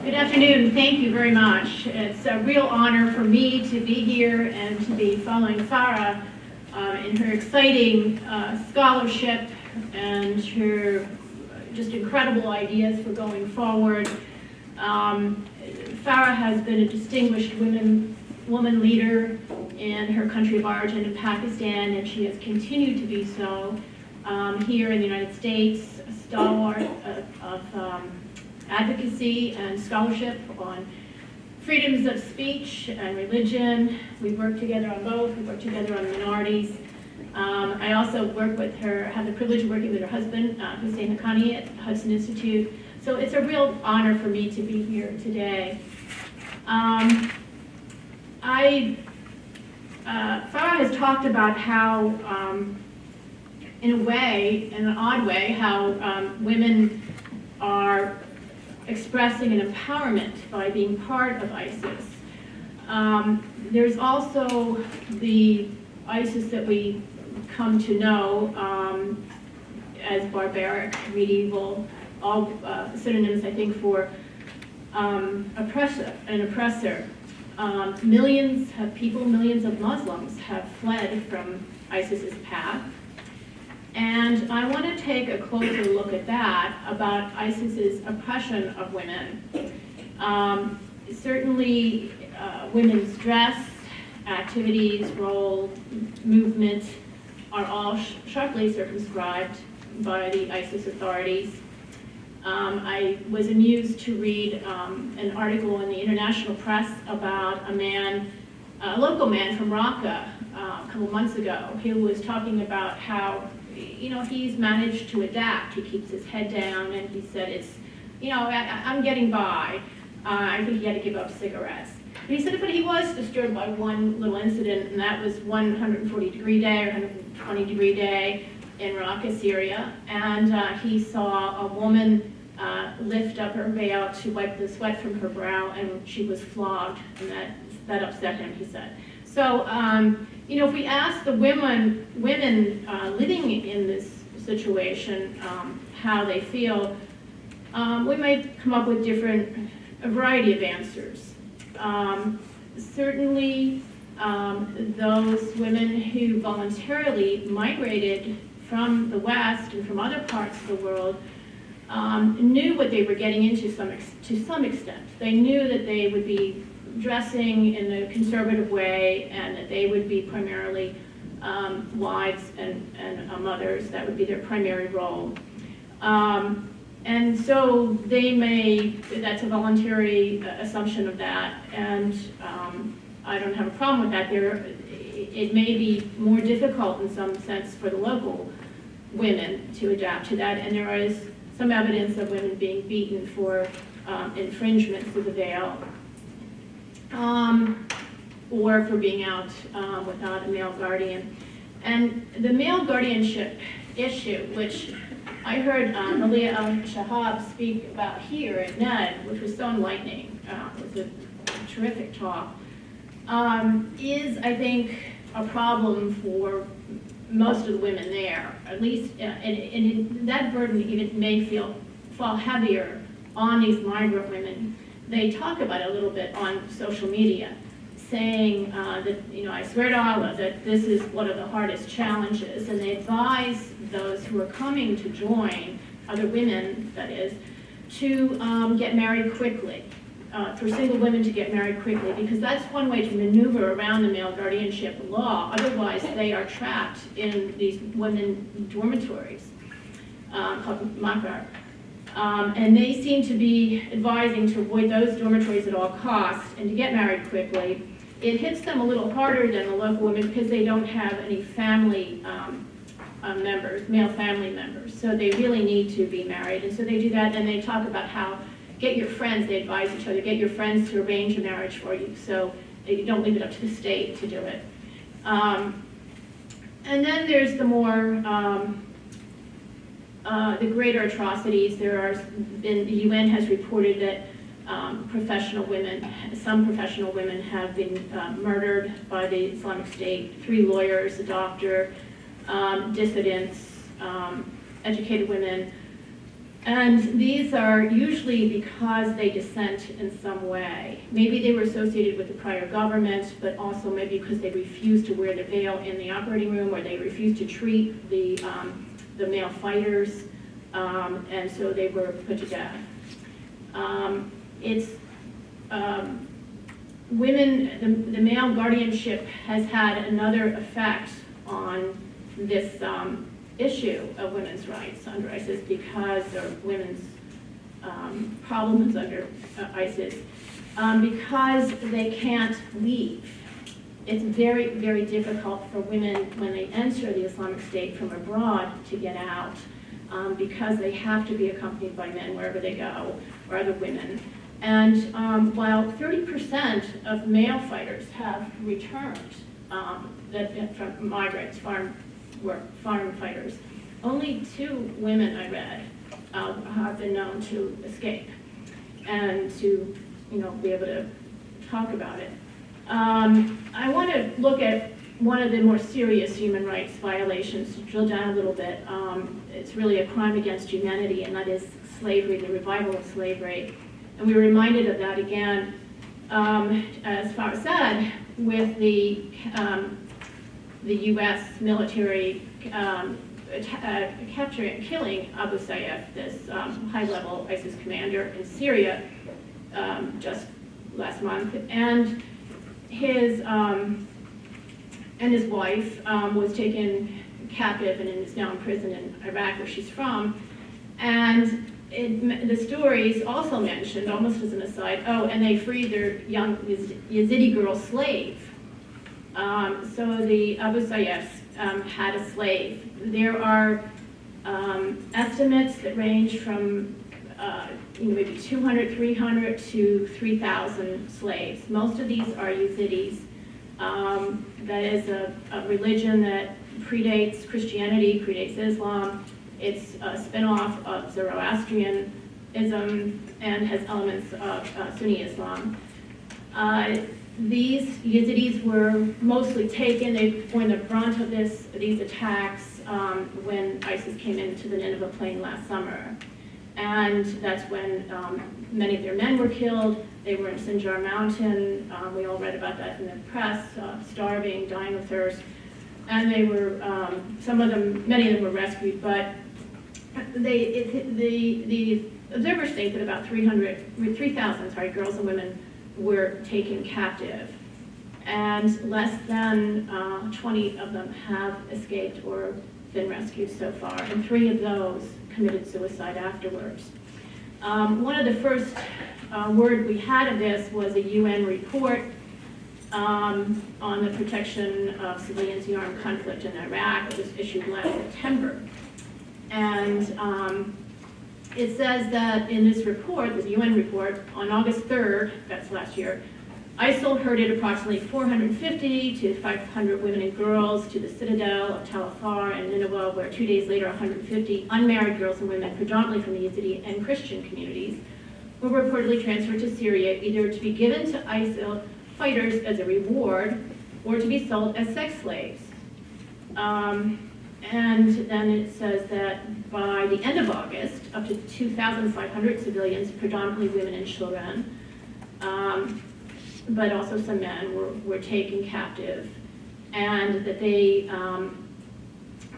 Good afternoon. Thank you very much. It's a real honor for me to be here and to be following Farah in her exciting scholarship and her just incredible ideas for going forward. Farah has been a distinguished woman leader in her country of origin in Pakistan, and she has continued to be so here in the United States, a stalwart of advocacy and scholarship on freedoms of speech and religion. We work together on both. We work together on minorities. I also work with her, have the privilege of working with her husband, Hussein Haqqani, at Hudson Institute. So it's a real honor for me to be here today. Farah has talked about how, in a way, in an odd way, how women are expressing an empowerment by being part of ISIS. There's also the ISIS that we come to know as barbaric, medieval, all synonyms, I think, for oppressor. Millions of people, millions of Muslims have fled from ISIS's path. And I want to take a closer look at that, about ISIS's oppression of women. Certainly, women's dress, activities, role, movement are all sharply circumscribed by the ISIS authorities. I was amused to read an article in the international press about a local man from Raqqa a couple months ago. He was talking about how, he's managed to adapt. He keeps his head down, and he said, I'm getting by. I think he had to give up cigarettes. But he said, but he was disturbed by one little incident, and that was 140-degree day or 120-degree day in Raqqa, Syria. And he saw a woman lift up her veil to wipe the sweat from her brow, and she was flogged, and that upset him, he said. So, if we ask the women living in this situation how they feel, we might come up with a variety of answers. Certainly, those women who voluntarily migrated from the West and from other parts of the world knew what they were getting into to some extent. They knew that they would be dressing in a conservative way, and that they would be primarily wives and mothers. That would be their primary role. And so that's a voluntary assumption of that, and I don't have a problem with that. It may be more difficult in some sense for the local women to adapt to that, and there is some evidence of women being beaten for infringements of the veil, or for being out without a male guardian. And the male guardianship issue, which I heard Malia Al-Shahab speak about here at NED, which was so enlightening, it was a terrific talk, is, I think, a problem for most of the women there, at least, and that burden even may fall heavier on these migrant women. They talk about it a little bit on social media, saying that, I swear to Allah that this is one of the hardest challenges, and they advise those who are coming to join, other women, that is, to get married quickly, for single women to get married quickly, because that's one way to maneuver around the male guardianship law. Otherwise, they are trapped in these women dormitories called makar. And they seem to be advising to avoid those dormitories at all costs and to get married quickly. It hits them a little harder than the local women because they don't have any family members, male family members. So they really need to be married. And so they do that, and they talk about how get your friends, they advise each other, get your friends to arrange a marriage for you, so you don't leave it up to the state to do it. And then there's the more, the greater atrocities. The UN has reported that some professional women have been murdered by the Islamic State, 3 lawyers, a doctor, dissidents, educated women. And these are usually because they dissent in some way. Maybe they were associated with the prior government, but also maybe because they refused to wear the veil in the operating room, or they refused to treat the male fighters, and so they were put to death. The male guardianship has had another effect on this issue of women's rights under ISIS, because of women's problems under ISIS, because they can't leave. It's very, very difficult for women when they enter the Islamic State from abroad to get out, because they have to be accompanied by men wherever they go, or other women. And while 30% of male fighters have returned, from migrants, foreign fighters, only 2 women I read have been known to escape and to, be able to talk about it. I want to look at one of the more serious human rights violations, to drill down a little bit. It's really a crime against humanity, and that is slavery, the revival of slavery. And we were reminded of that again, as Farah said, with the U.S. military capturing and killing Abu Sayyaf, this high-level ISIS commander in Syria, just last month, and his wife was taken captive and is now in prison in Iraq, where she's from. And the stories also mentioned, almost as an aside, and they freed their young Yazidi girl slave. So the Abu Sayyafs had a slave. There are estimates that range from maybe 200, 300 to 3,000 slaves. Most of these are Yazidis. That is a religion that predates Christianity, predates Islam. It's a spin-off of Zoroastrianism and has elements of Sunni Islam. These Yazidis were mostly taken. They bore the brunt of these attacks when ISIS came into the Nineveh plain last summer. And that's when many of their men were killed. They were in Sinjar Mountain. We all read about that in the press, starving, dying of thirst. And they were, many of them were rescued, but the observers think that about 3,000 girls and women were taken captive. And less than 20 of them have escaped or been rescued so far, and 3 of those committed suicide afterwards. One of the first word we had of this was a UN report on the protection of civilians in armed conflict in Iraq. It was issued last September. And it says that in this report, the UN report, on August 3rd, that's last year, ISIL herded approximately 450 to 500 women and girls to the citadel of Tal Afar and Nineveh, where 2 days later, 150 unmarried girls and women, predominantly from the Yazidi and Christian communities, were reportedly transferred to Syria, either to be given to ISIL fighters as a reward or to be sold as sex slaves. And then it says that by the end of August, up to 2,500 civilians, predominantly women and children, but also some men were taken captive, and that they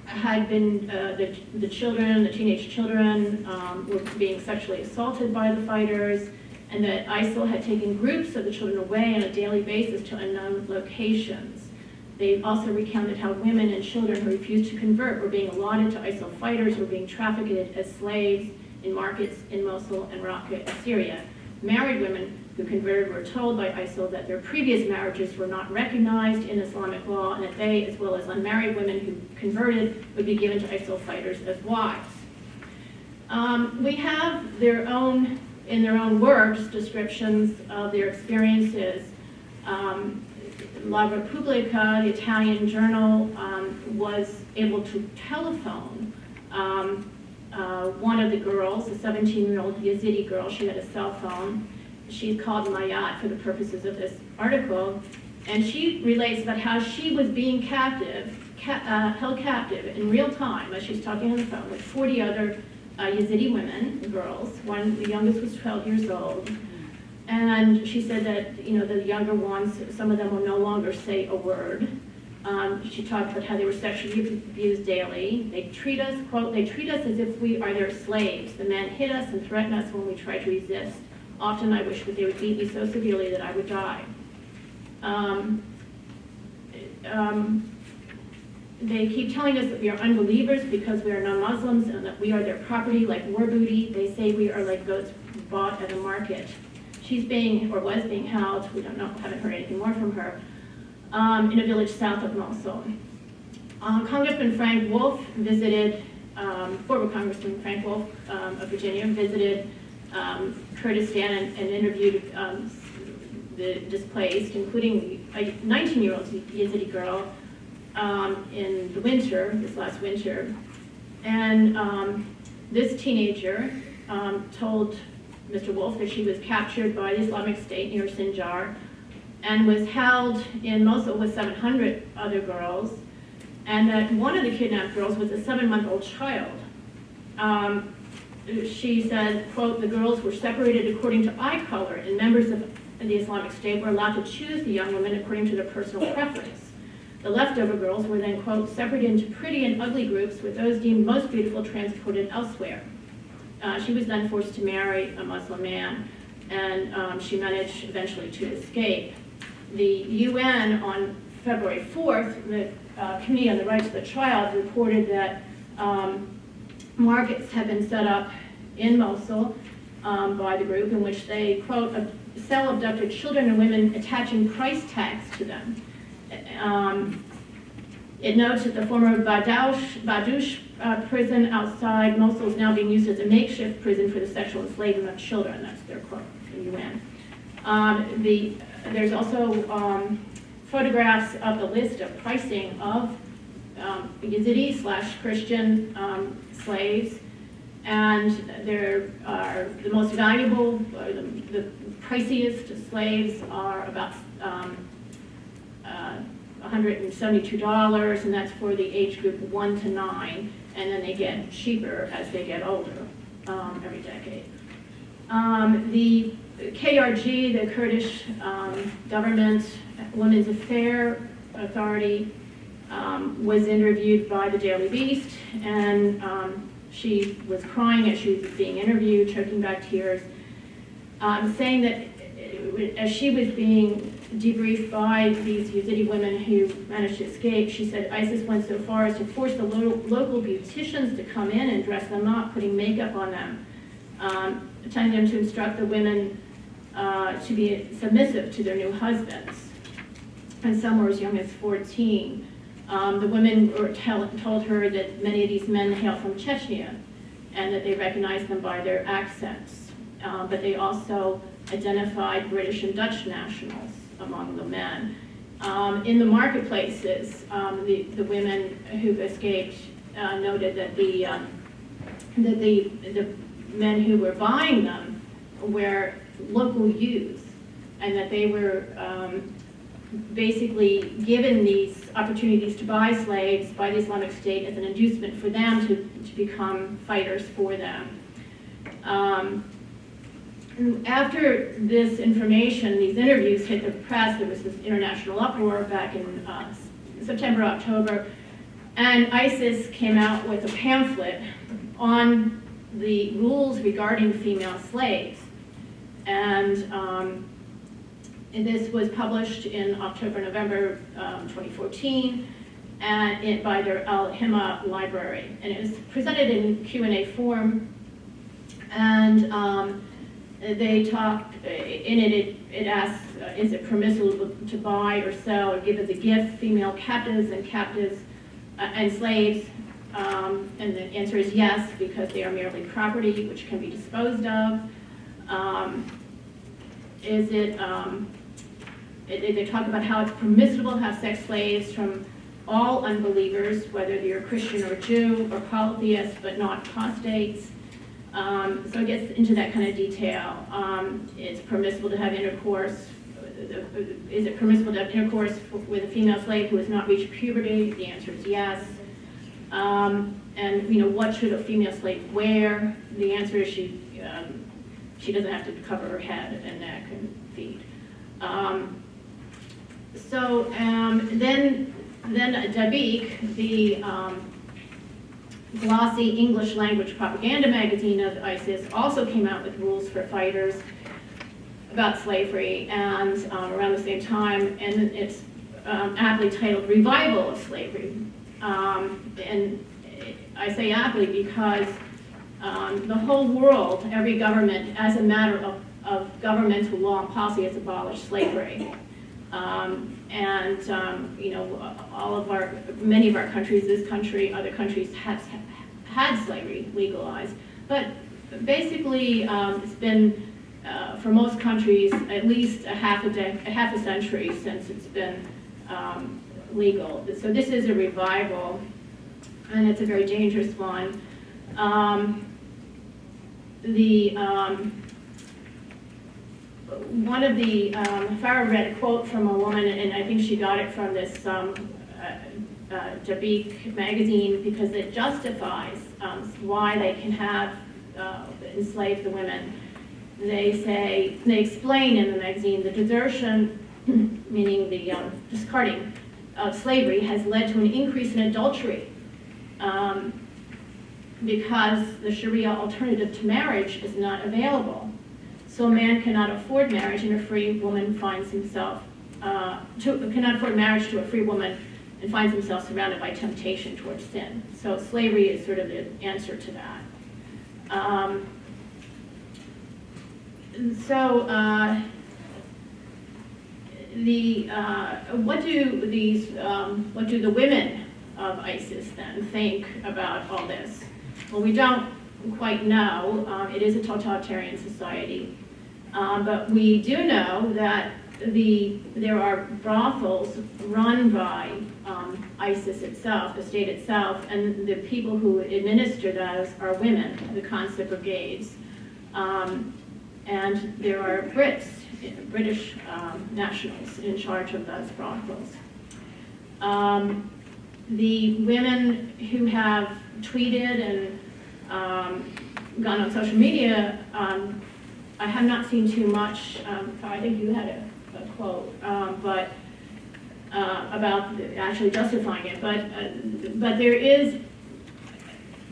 had been, the teenage children were being sexually assaulted by the fighters, and that ISIL had taken groups of the children away on a daily basis to unknown locations. They also recounted how women and children who refused to convert were being allotted to ISIL fighters who were being trafficked as slaves in markets in Mosul and Raqqa, Syria. Married women who converted were told by ISIL that their previous marriages were not recognized in Islamic law, and that they, as well as unmarried women who converted, would be given to ISIL fighters as wives. We have in their own works, descriptions of their experiences. La Repubblica, the Italian journal, was able to telephone one of the girls, a 17-year-old Yazidi girl. She had a cell phone. She called Mayat for the purposes of this article, and she relates about how she was being held captive in real time as she's talking on the phone with 40 other Yazidi women, girls. The youngest was 12 years old. And she said that, the younger ones, some of them will no longer say a word. She talked about how they were sexually abused daily. They treat us, quote, they treat us as if we are their slaves. The men hit us and threaten us when we try to resist. Often I wish that they would beat me so severely that I would die. They keep telling us that we are unbelievers because we are non-Muslims and that we are their property like war booty. They say we are like goats bought at a market. She's being, or was being housed, we don't know, haven't heard anything more from her, in a village south of Mosul. Congressman Frank Wolf visited, former Congressman Frank Wolf of Virginia visited Kurdistan and interviewed the displaced, including a 19-year-old Yazidi girl in the winter, this last winter. And this teenager told Mr. Wolf that she was captured by the Islamic State near Sinjar and was held in Mosul with 700 other girls, and that one of the kidnapped girls was a 7-month-old child. She said, quote, the girls were separated according to eye color, and members of the Islamic State were allowed to choose the young women according to their personal preference. The leftover girls were then, quote, separated into pretty and ugly groups, with those deemed most beautiful transported elsewhere. She was then forced to marry a Muslim man, and she managed eventually to escape. The UN on February 4th, the Committee on the Rights of the Child, reported that markets have been set up in Mosul by the group in which they, quote, sell abducted children and women, attaching price tags to them. It notes that the former Badouche prison outside Mosul is now being used as a makeshift prison for the sexual enslavement of children. That's their quote from the UN. There's also photographs of the list of pricing of Yazidi/Christian slaves, and there are the most valuable, or the priciest slaves are about $172, and that's for the age group 1 to 9, and then they get cheaper as they get older every decade. The KRG, the Kurdish government Women's Affairs Authority, was interviewed by the Daily Beast, and she was crying as she was being interviewed, choking back tears, saying that as she was being debriefed by these Yazidi women who managed to escape, she said ISIS went so far as to force the local beauticians to come in and dress them up, putting makeup on them, telling them to instruct the women to be submissive to their new husbands. And some were as young as 14. The women were told her that many of these men hail from Chechnya and that they recognized them by their accents. But they also identified British and Dutch nationals among the men. In the marketplaces, the women who escaped noted that the men who were buying them were local youths, and that they were basically given these opportunities to buy slaves by the Islamic State as an inducement for them to become fighters for them. After this information, these interviews hit the press, there was this international uproar back in September, October, and ISIS came out with a pamphlet on the rules regarding female slaves. And this was published in October, November 2014 and by their Al-Himma library. And it was presented in Q&A form, and they talked, in it asks, is it permissible to buy or sell or give as a gift female captives and slaves? And the answer is yes, because they are merely property which can be disposed of. They talk about how it's permissible to have sex slaves from all unbelievers, whether you're Christian or Jew or polytheists, but not apostates. So it gets into that kind of detail. It's permissible to have intercourse. Is it permissible to have intercourse with a female slave who has not reached puberty? The answer is yes. And, you know, what should a female slave wear? The answer is she doesn't have to cover her head and neck and feet. Then Dabiq, the glossy English language propaganda magazine of ISIS, also came out with rules for fighters about slavery, and around the same time, and it's aptly titled Revival of Slavery. And I say aptly because the whole world, every government, as a matter of governmental law and policy, has abolished slavery. You know, many of our countries, this country, other countries have had slavery legalized. But basically, it's been, for most countries, at least a half a century since it's been legal. So this is a revival, and it's a very dangerous one. One of the, Farah read a quote from a woman, and I think she got it from this Dabiq magazine, because it justifies why they can have enslave the women. They explain in the magazine, the desertion, meaning the discarding of slavery, has led to an increase in adultery because the Sharia alternative to marriage is not available. So a man cannot afford marriage, and a free woman finds himself cannot afford marriage to a free woman and finds himself surrounded by temptation towards sin. So slavery is sort of the answer to that. What do the women of ISIS then think about all this? Well, we don't quite know. It is a totalitarian society. But we do know that there are brothels run by ISIS itself, the state itself, and the people who administer those are women, the Concept Brigades. And there are British nationals in charge of those brothels. The women who have tweeted and gone on social media, I have not seen too much. I think you had a quote, but about actually justifying it. But there is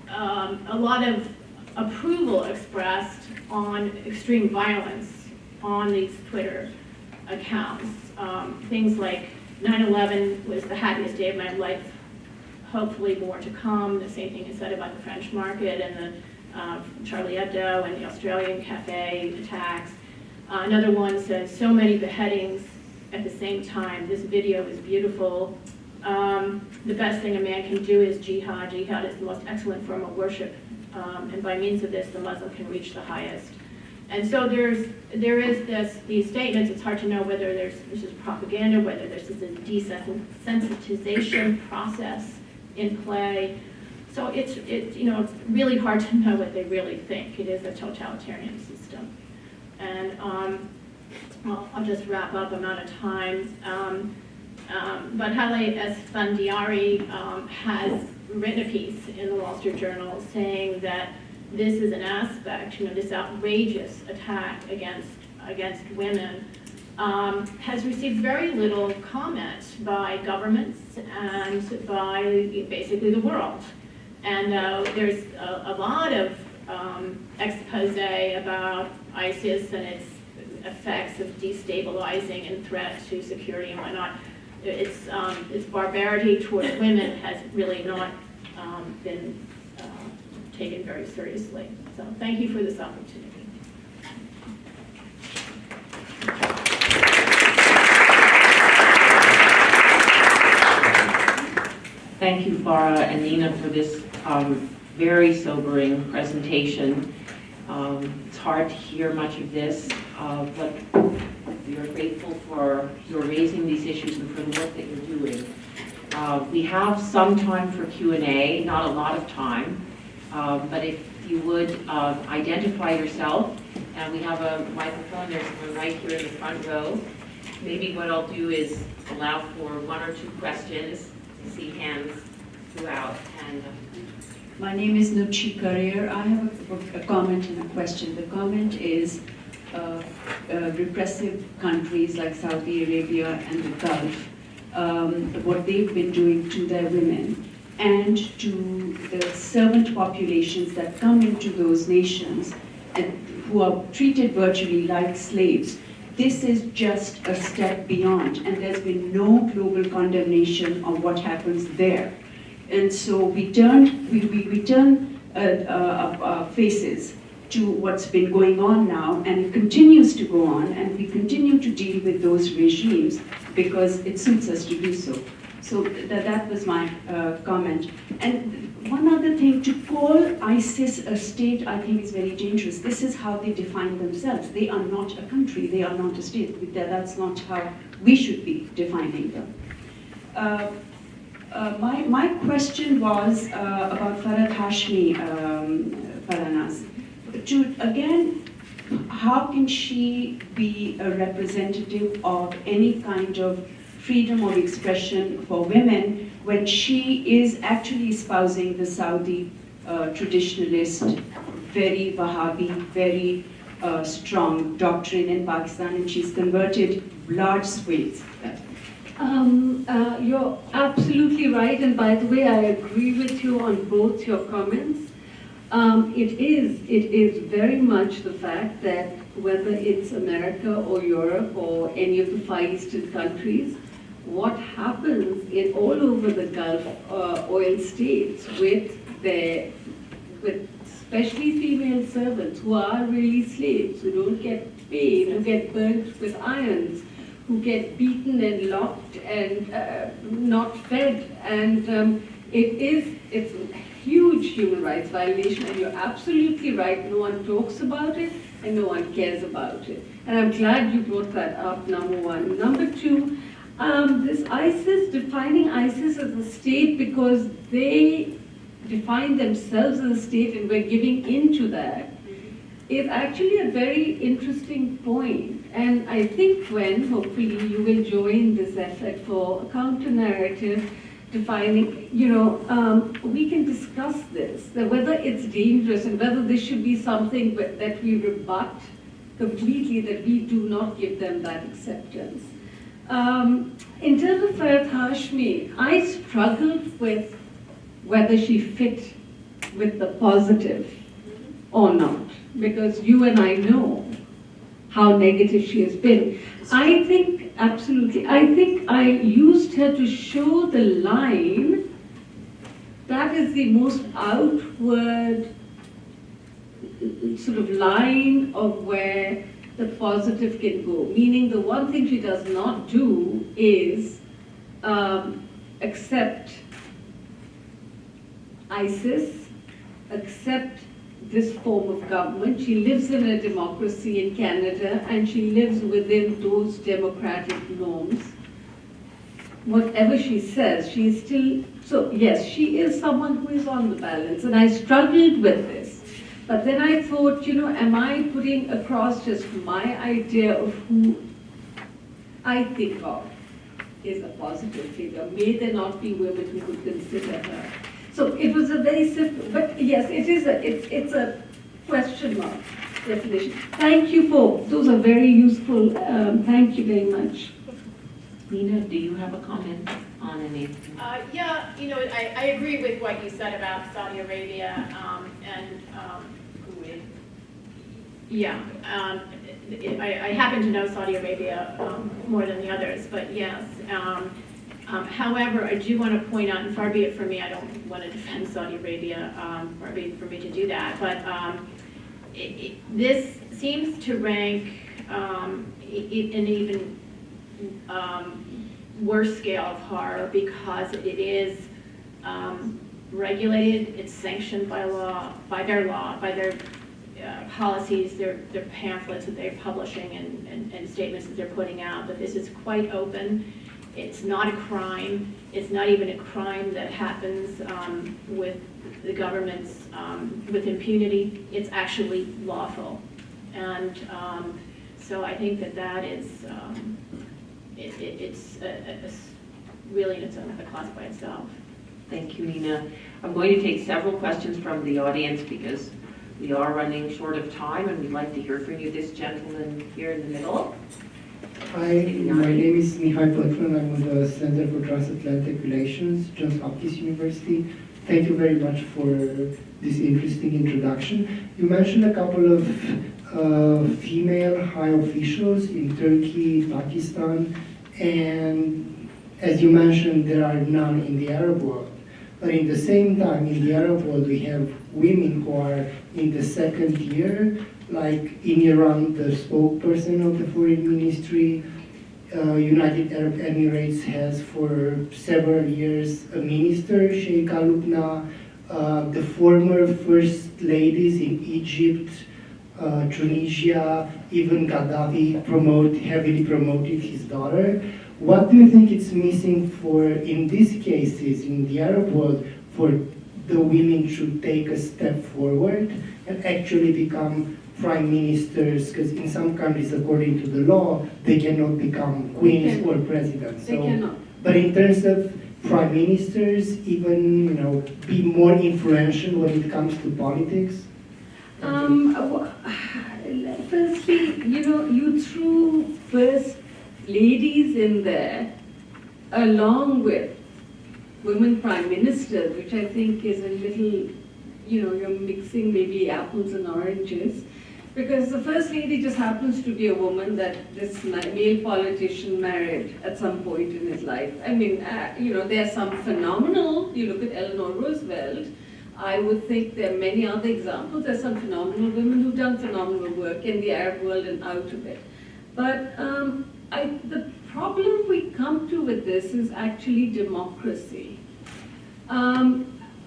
a lot of approval expressed on extreme violence on these Twitter accounts. Things like 9/11 was the happiest day of my life. Hopefully more to come. The same thing is said about the French market and the Charlie Hebdo and the Australian cafe attacks. Another one says, so many beheadings at the same time. This video is beautiful. The best thing a man can do is jihad. Jihad is the most excellent form of worship. And by means of this, the Muslim can reach the highest. And so there is these statements. It's hard to know whether this is propaganda, whether this is a desensitization process in play. So it's really hard to know what they really think. It is a totalitarian system. And I'll just wrap up. I'm out of time. But Haile Esfandiari has written a piece in the Wall Street Journal saying that this is an aspect, this outrageous attack against women has received very little comment by governments and by basically the world. And there's a lot of expose about ISIS and its effects of destabilizing and threat to security and whatnot. Its barbarity towards women has really not been taken very seriously. So thank you for this opportunity. Thank you, Farah and Nina, for this very sobering presentation. It's hard to hear much of this, but we are grateful for your raising these issues and for the work that you're doing. We have some time for Q&A, not a lot of time, but if you would identify yourself, and we have a microphone, there's one right here in the front row. Maybe what I'll do is allow for one or two questions. I see hands throughout. And My name is Nupchi Karir. I have a comment and a question. The comment is repressive countries like Saudi Arabia and the Gulf, what they've been doing to their women and to the servant populations that come into those nations and who are treated virtually like slaves. This is just a step beyond, and there's been no global condemnation of what happens there. And so we turn our faces to what's been going on now, and it continues to go on, and we continue to deal with those regimes because it suits us to do so. So that was my comment. And one other thing, to call ISIS a state, I think is very dangerous. This is how they define themselves. They are not a country, they are not a state. That's not how we should be defining them. My question was about Farhat Hashmi, Faranas. Again, how can she be a representative of any kind of freedom of expression for women when she is actually espousing the Saudi traditionalist, very Wahhabi, very strong doctrine in Pakistan, and she's converted large swathes. You're absolutely right, and by the way, I agree with you on both your comments. It is very much the fact that whether it's America or Europe or any of the Far Eastern countries, what happens in all over the Gulf oil states with especially female servants who are really slaves, who don't get paid, who get burnt with irons, who get beaten and locked and not fed, and it's a huge human rights violation, and you're absolutely right, no one talks about it and no one cares about it. And I'm glad you brought that up, number one. Number two, this ISIS, defining ISIS as a state because they define themselves as a state and we're giving into that, is actually a very interesting point. And I think when, hopefully, you will join this effort for a counter-narrative defining, we can discuss this, that whether it's dangerous and whether this should be something that we rebut completely, that we do not give them that acceptance. In terms of Farhat Hashmi, I struggled with whether she fit with the positive or not, because you and I know how negative she has been. I think, absolutely, I think I used her to show the line that is the most outward sort of line of where the positive can go. Meaning the one thing she does not do is accept ISIS, accept this form of government. She lives in a democracy in Canada and she lives within those democratic norms. Whatever she says, she is still, so yes, she is someone who is on the balance, and I struggled with this. But then I thought, am I putting across just my idea of who I think of is a positive figure? May there not be women who would consider her? So it was a very simple, but yes, it's a question mark definition. Thank you for, those are very useful. Thank you very much. Nina, do you have a comment on anything? Yeah, I agree with what you said about Saudi Arabia and Kuwait. Yeah, I happen to know Saudi Arabia more than the others, but yes. However, I do want to point out, and far be it from me, I don't want to defend Saudi Arabia, far be it for me to do that, but this seems to rank an even worse scale of horror because it is regulated, it's sanctioned by law, by their policies, their pamphlets that they're publishing and statements that they're putting out, but this is quite open. It's not a crime. It's not even a crime that happens with the government's, with impunity. It's actually lawful. And so I think that is, it's really in its own class by itself. Thank you, Nina. I'm going to take several questions from the audience because we are running short of time and we'd like to hear from you. This gentleman here in the middle. Hi, my name is Mihai Pătrun. I'm with the Center for Transatlantic Relations, Johns Hopkins University. Thank you very much for this interesting introduction. You mentioned a couple of female high officials in Turkey, Pakistan, and as you mentioned, there are none in the Arab world. But in the same time, in the Arab world, we have women who are in the second year, like in Iran, the spokesperson of the foreign ministry. United Arab Emirates has for several years a minister, Sheikh Al-Lubna. The former first ladies in Egypt, Tunisia, even Gaddafi heavily promoted his daughter. What do you think it's missing for, in these cases, in the Arab world, for the women to take a step forward and actually become prime ministers? Because in some countries, according to the law, they cannot become queens or presidents. They cannot. But in terms of prime ministers, even be more influential when it comes to politics. Firstly, you threw first ladies in there, along with women prime ministers, which I think is a little, you're mixing maybe apples and oranges, because the first lady just happens to be a woman that this male politician married at some point in his life. I mean, there are some phenomenal, you look at Eleanor Roosevelt, I would think there are many other examples. There's some phenomenal women who've done phenomenal work in the Arab world and out of it. But the problem we come to with this is actually democracy.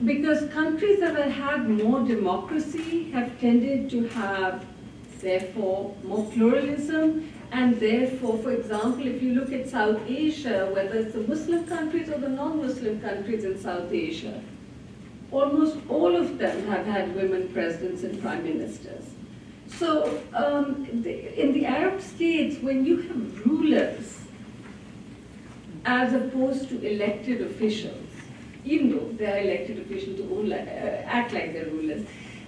Because countries that have had more democracy have tended to have, therefore, more pluralism, and therefore, for example, if you look at South Asia, whether it's the Muslim countries or the non-Muslim countries in South Asia, almost all of them have had women presidents and prime ministers. So in the Arab states, when you have rulers as opposed to elected officials, even though they are elected officials who act like they're rulers,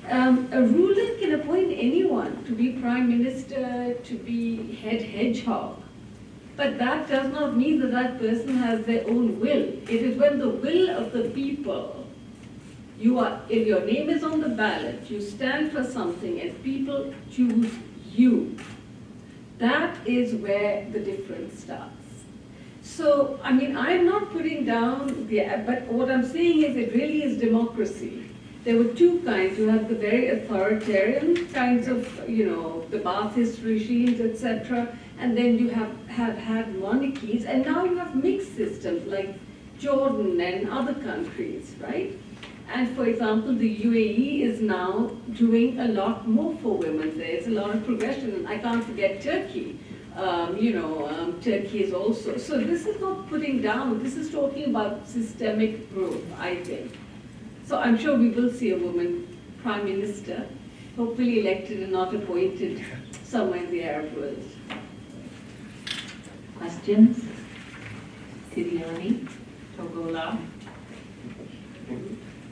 a ruler can appoint anyone to be prime minister, to be head hedgehog. But that does not mean that that person has their own will. It is when the will of the people, if your name is on the ballot, you stand for something and people choose you. That is where the difference starts. So, I mean, I'm not putting down but what I'm saying is it really is democracy. There were two kinds. You have the very authoritarian kinds of, the Ba'athist regimes, etc. And then you have had monarchies, and now you have mixed systems like Jordan and other countries, right? And for example, the UAE is now doing a lot more for women. There's a lot of progression. And I can't forget Turkey. Turkey is also. So this is not putting down. This is talking about systemic growth, I think. So I'm sure we will see a woman prime minister, hopefully elected and not appointed somewhere in the Arab world. Questions? Tidiane, Togola.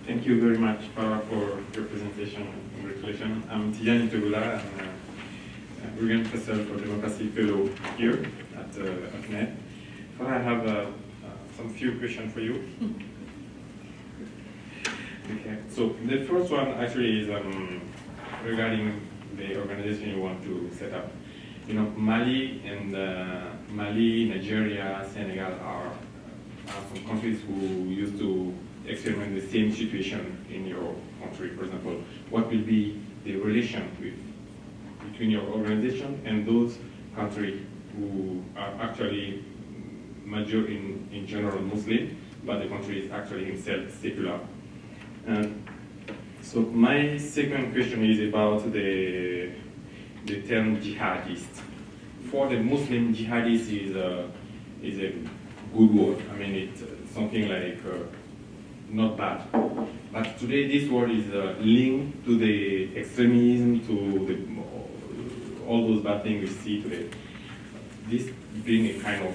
Thank you very much, Farah, for your presentation. Congratulations. I'm Tidiane Togola. I'm a Brilliant Professor for Democracy Fellow here at NET. Farah, I have some few questions for you. Okay, so the first one actually is regarding the organization you want to set up. Mali and Nigeria, Senegal are some countries who used to experiment the same situation in your country. For example, what will be the relation between your organization and those countries who are actually major in general Muslim, but the country is actually himself secular? So my second question is about the term jihadist. For the Muslim, jihadist is a good word. I mean, it's something like not bad. But today this word is linked to the extremism, to all those bad things we see today. This being a kind of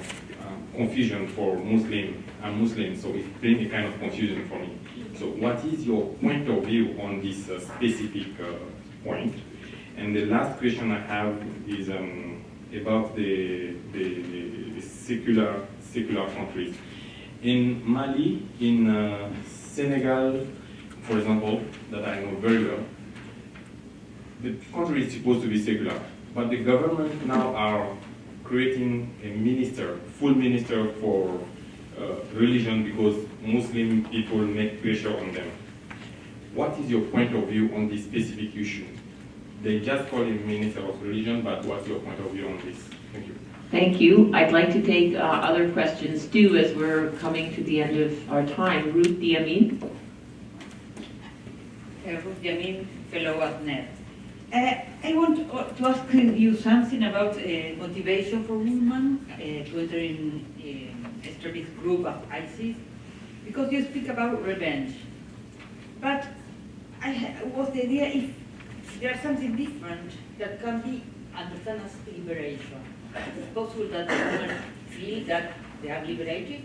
confusion for Muslim. I'm Muslim, so it's been a kind of confusion for me. So what is your point of view on this specific point? And the last question I have is about the secular countries. In Mali, in Senegal, for example, that I know very well, the country is supposed to be secular, but the government now are creating a minister, full minister for religion because Muslim people make pressure on them. What is your point of view on this specific issue? They just call him Minister of Religion, but what's your point of view on this? Thank you. Thank you. I'd like to take other questions too as we're coming to the end of our time. Ruth Diamin. Ruth Diamin, fellow at NET. I want to ask you something about motivation for women to enter in extremist group of ISIS, because you speak about revenge. But was the idea if there's something different that can be understood as liberation. Is it possible that the women feel that they are liberated?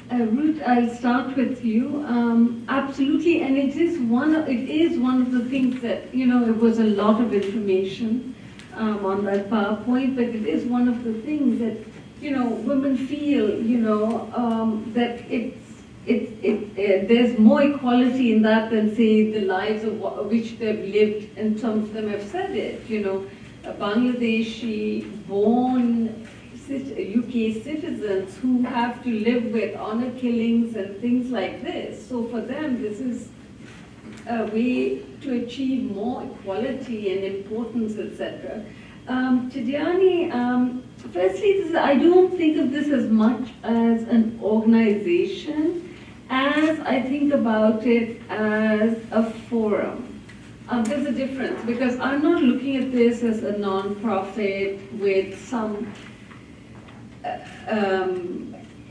Ruth, I'll start with you. Absolutely, and it is one of the things that, it was a lot of information on that PowerPoint, but it is one of the things that, women feel, that there's more equality in that than, say, the lives of which they've lived, and some of them have said it, Bangladeshi born UK citizens who have to live with honor killings and things like this. So for them, this is a way to achieve more equality and importance, etc. Tidiane, firstly, I don't think of this as much as an organization as I think about it as a forum. There's a difference because I'm not looking at this as a non-profit with some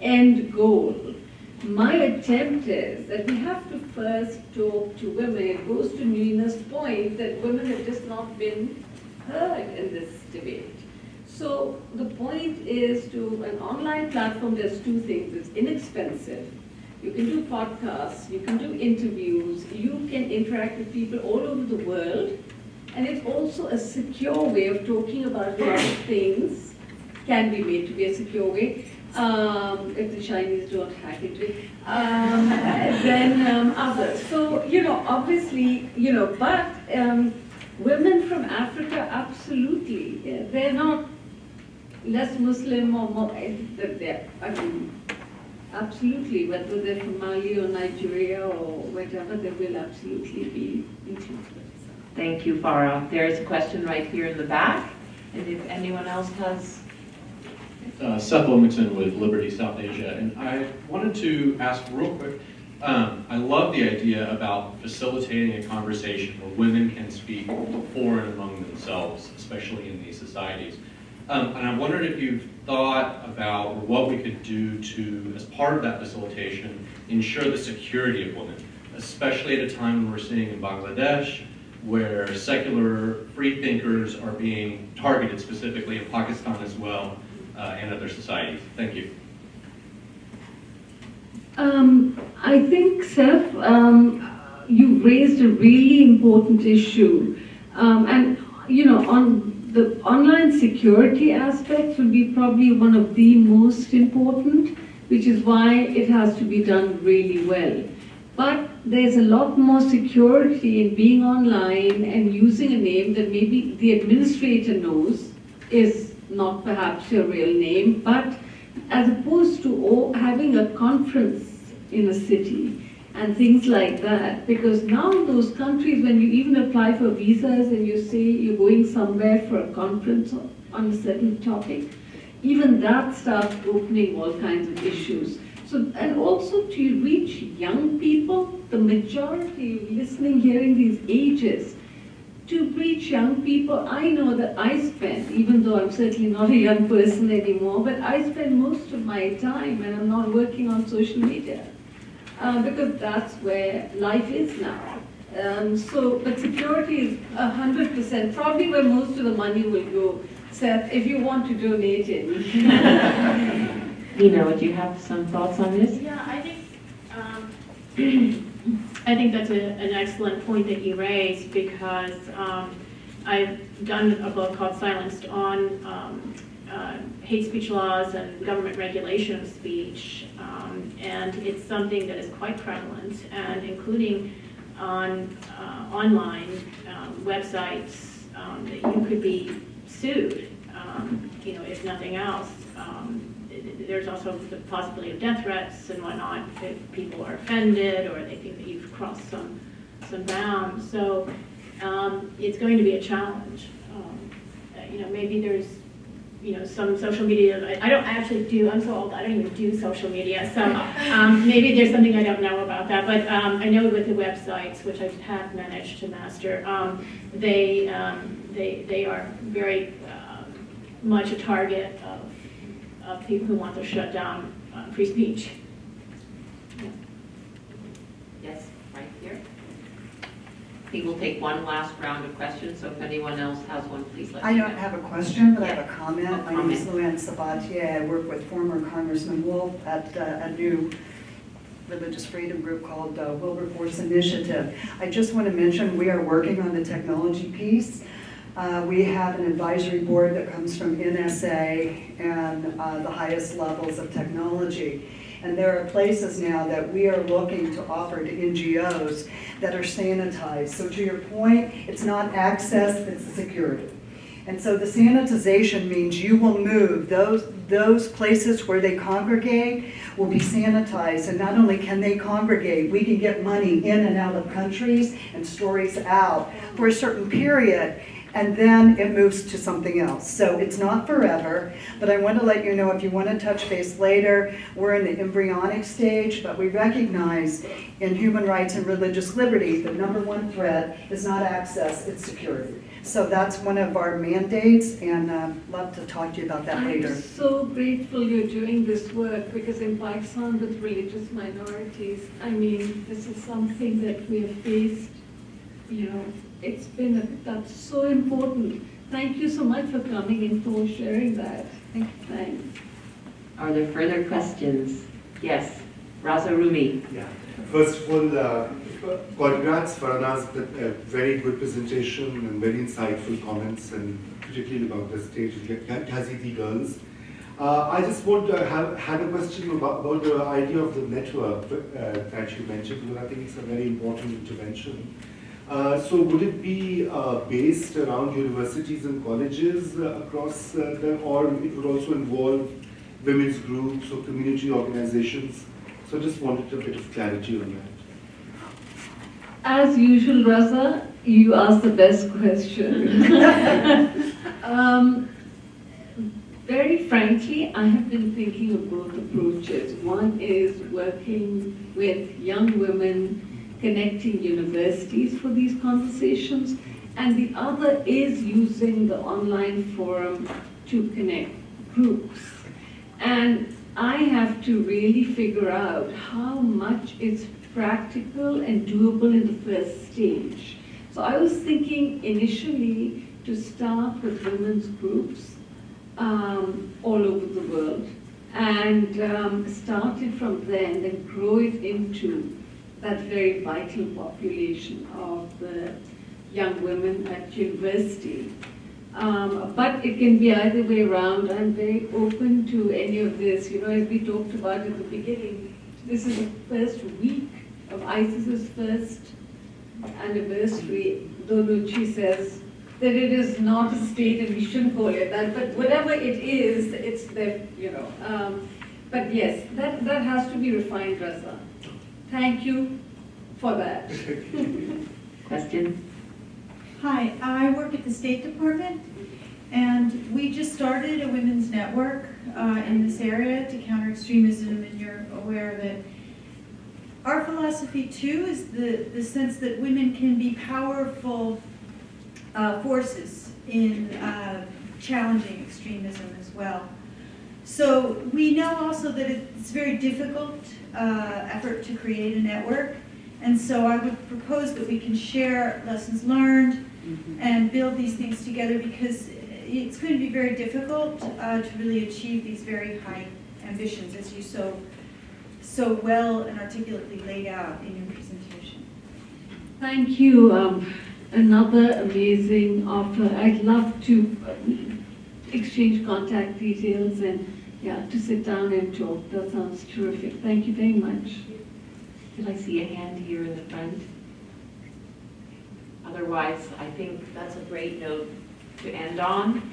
end goal. My attempt is that we have to first talk to women. It goes to Nina's point that women have just not been heard in this debate. So the point is to an online platform, there's two things. It's inexpensive. You can do podcasts, you can do interviews, you can interact with people all over the world, and it's also a secure way of talking about a lot of things. Can be made to be a secure way, if the Chinese don't hack into it, than others. So, obviously, but women from Africa, absolutely, they're not less Muslim or more, absolutely, whether they're from Mali or Nigeria or whatever, they will absolutely be included. Thank you, Farah. There is a question right here in the back, and if anyone else has. Seth Wilmington with Liberty South Asia, and I wanted to ask real quick, I love the idea about facilitating a conversation where women can speak for and among themselves, especially in these societies. And I wondered if you've thought about what we could do to, as part of that facilitation, ensure the security of women, especially at a time when we're seeing in Bangladesh, where secular free thinkers are being targeted, specifically in Pakistan as well, and other societies. Thank you. I think, Seth, you've raised a really important issue. And, on the online security aspect will be probably one of the most important, which is why it has to be done really well. But there's a lot more security in being online and using a name that maybe the administrator knows is not perhaps your real name, but as opposed to having a conference in a city and things like that, because now those countries, when you even apply for visas and you say you're going somewhere for a conference on a certain topic, even that starts opening all kinds of issues. So, and also to reach young people, the majority listening, hearing these ages, to reach young people, I know that I spend, even though I'm certainly not a young person anymore, but I spend most of my time when I'm not working on social media, because that's where life is now. But security is 100%, probably where most of the money will go. Seth, if you want to donate it, you can. Nina, do you have some thoughts on this? Yeah, I think, I think that's an excellent point that you raised, because I've done a book called Silenced on hate speech laws and government regulation of speech, and it's something that is quite prevalent, and including on online websites that you could be sued, if nothing else. There's also the possibility of death threats and whatnot if people are offended or they think that you've crossed some bounds. So it's going to be a challenge. Maybe there's some social media. I don't actually do. I'm so old. I don't even do social media. So maybe there's something I don't know about that. But I know with the websites, which I have managed to master, they are very much a target of people who want to shut down free speech. Yes, right here. I think we'll take one last round of questions, so if anyone else has one, please let me know. I don't have a question, but I have a comment. A My name is comment. Luann Sabatier. I work with former Congressman Wolf at a new religious freedom group called Wilberforce Initiative. I just want to mention we are working on the technology piece. We have an advisory board that comes from NSA and the highest levels of technology. And there are places now that we are looking to offer to NGOs that are sanitized. So to your point, it's not access, it's the security. And so the sanitization means you will move those places where they congregate will be sanitized. And not only can they congregate, we can get money in and out of countries and stories out for a certain period. And then it moves to something else. So it's not forever, but I want to let you know if you want to touch base later, we're in the embryonic stage, but we recognize in human rights and religious liberty, the number one threat is not access, it's security. So that's one of our mandates, and love to talk to you about that later. I'm so grateful you're doing this work, because in Pakistan with religious minorities, I mean, this is something that we have faced, that's so important. Thank you so much for coming and for sharing that. Thanks. Are there further questions? Yes, Raza Rumi. Yeah. First of all, congrats, Farana's very good presentation and very insightful comments, and particularly about the stage of Yazidi girls. I just had a question about the idea of the network that you mentioned, because I think it's a very important intervention. So would it be based around universities and colleges across them, or it would also involve women's groups or community organizations? So I just wanted a bit of clarity on that. As usual, Raza, you asked the best question. Very frankly, I have been thinking of both approaches. One is working with young women, connecting universities for these conversations, and the other is using the online forum to connect groups. And I have to really figure out how much is practical and doable in the first stage. So I was thinking initially to start with women's groups all over the world, and start it from there and then grow it into that very vital population of the young women at university. But it can be either way around. I'm very open to any of this. As we talked about at the beginning, this is the first week of ISIS's first anniversary. Though Nucci says that it is not a state and we shouldn't call it that, but whatever it is, it's there, But yes, that has to be refined, Raza. Thank you for that. Question? Hi, I work at the State Department, and we just started a women's network in this area to counter extremism, and you're aware that our philosophy too is the sense that women can be powerful forces in challenging extremism as well. So we know also that it's a very difficult effort to create a network, and so I would propose that we can share lessons learned and build these things together, because it's going to be very difficult to really achieve these very high ambitions, as you so well and articulately laid out in your presentation. Thank you. Another amazing offer. I'd love to exchange contact details and to sit down and talk. That sounds terrific. Thank you very much. Did I see a hand here in the front? Otherwise, I think that's a great note to end on.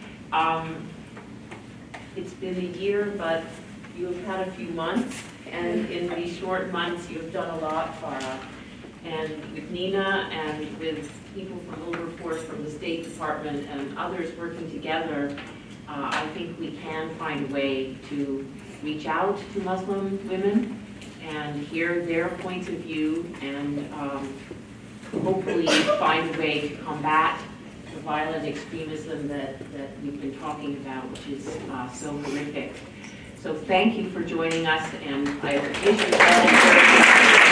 It's been a year, but you've had a few months, and in these short months, you've done a lot, Farah. And with Nina and with people from Wilberforce, from the State Department, and others working together, I think we can find a way to reach out to Muslim women and hear their points of view, and hopefully find a way to combat the violent extremism that we've been talking about, which is so horrific. So thank you for joining us, and I appreciate all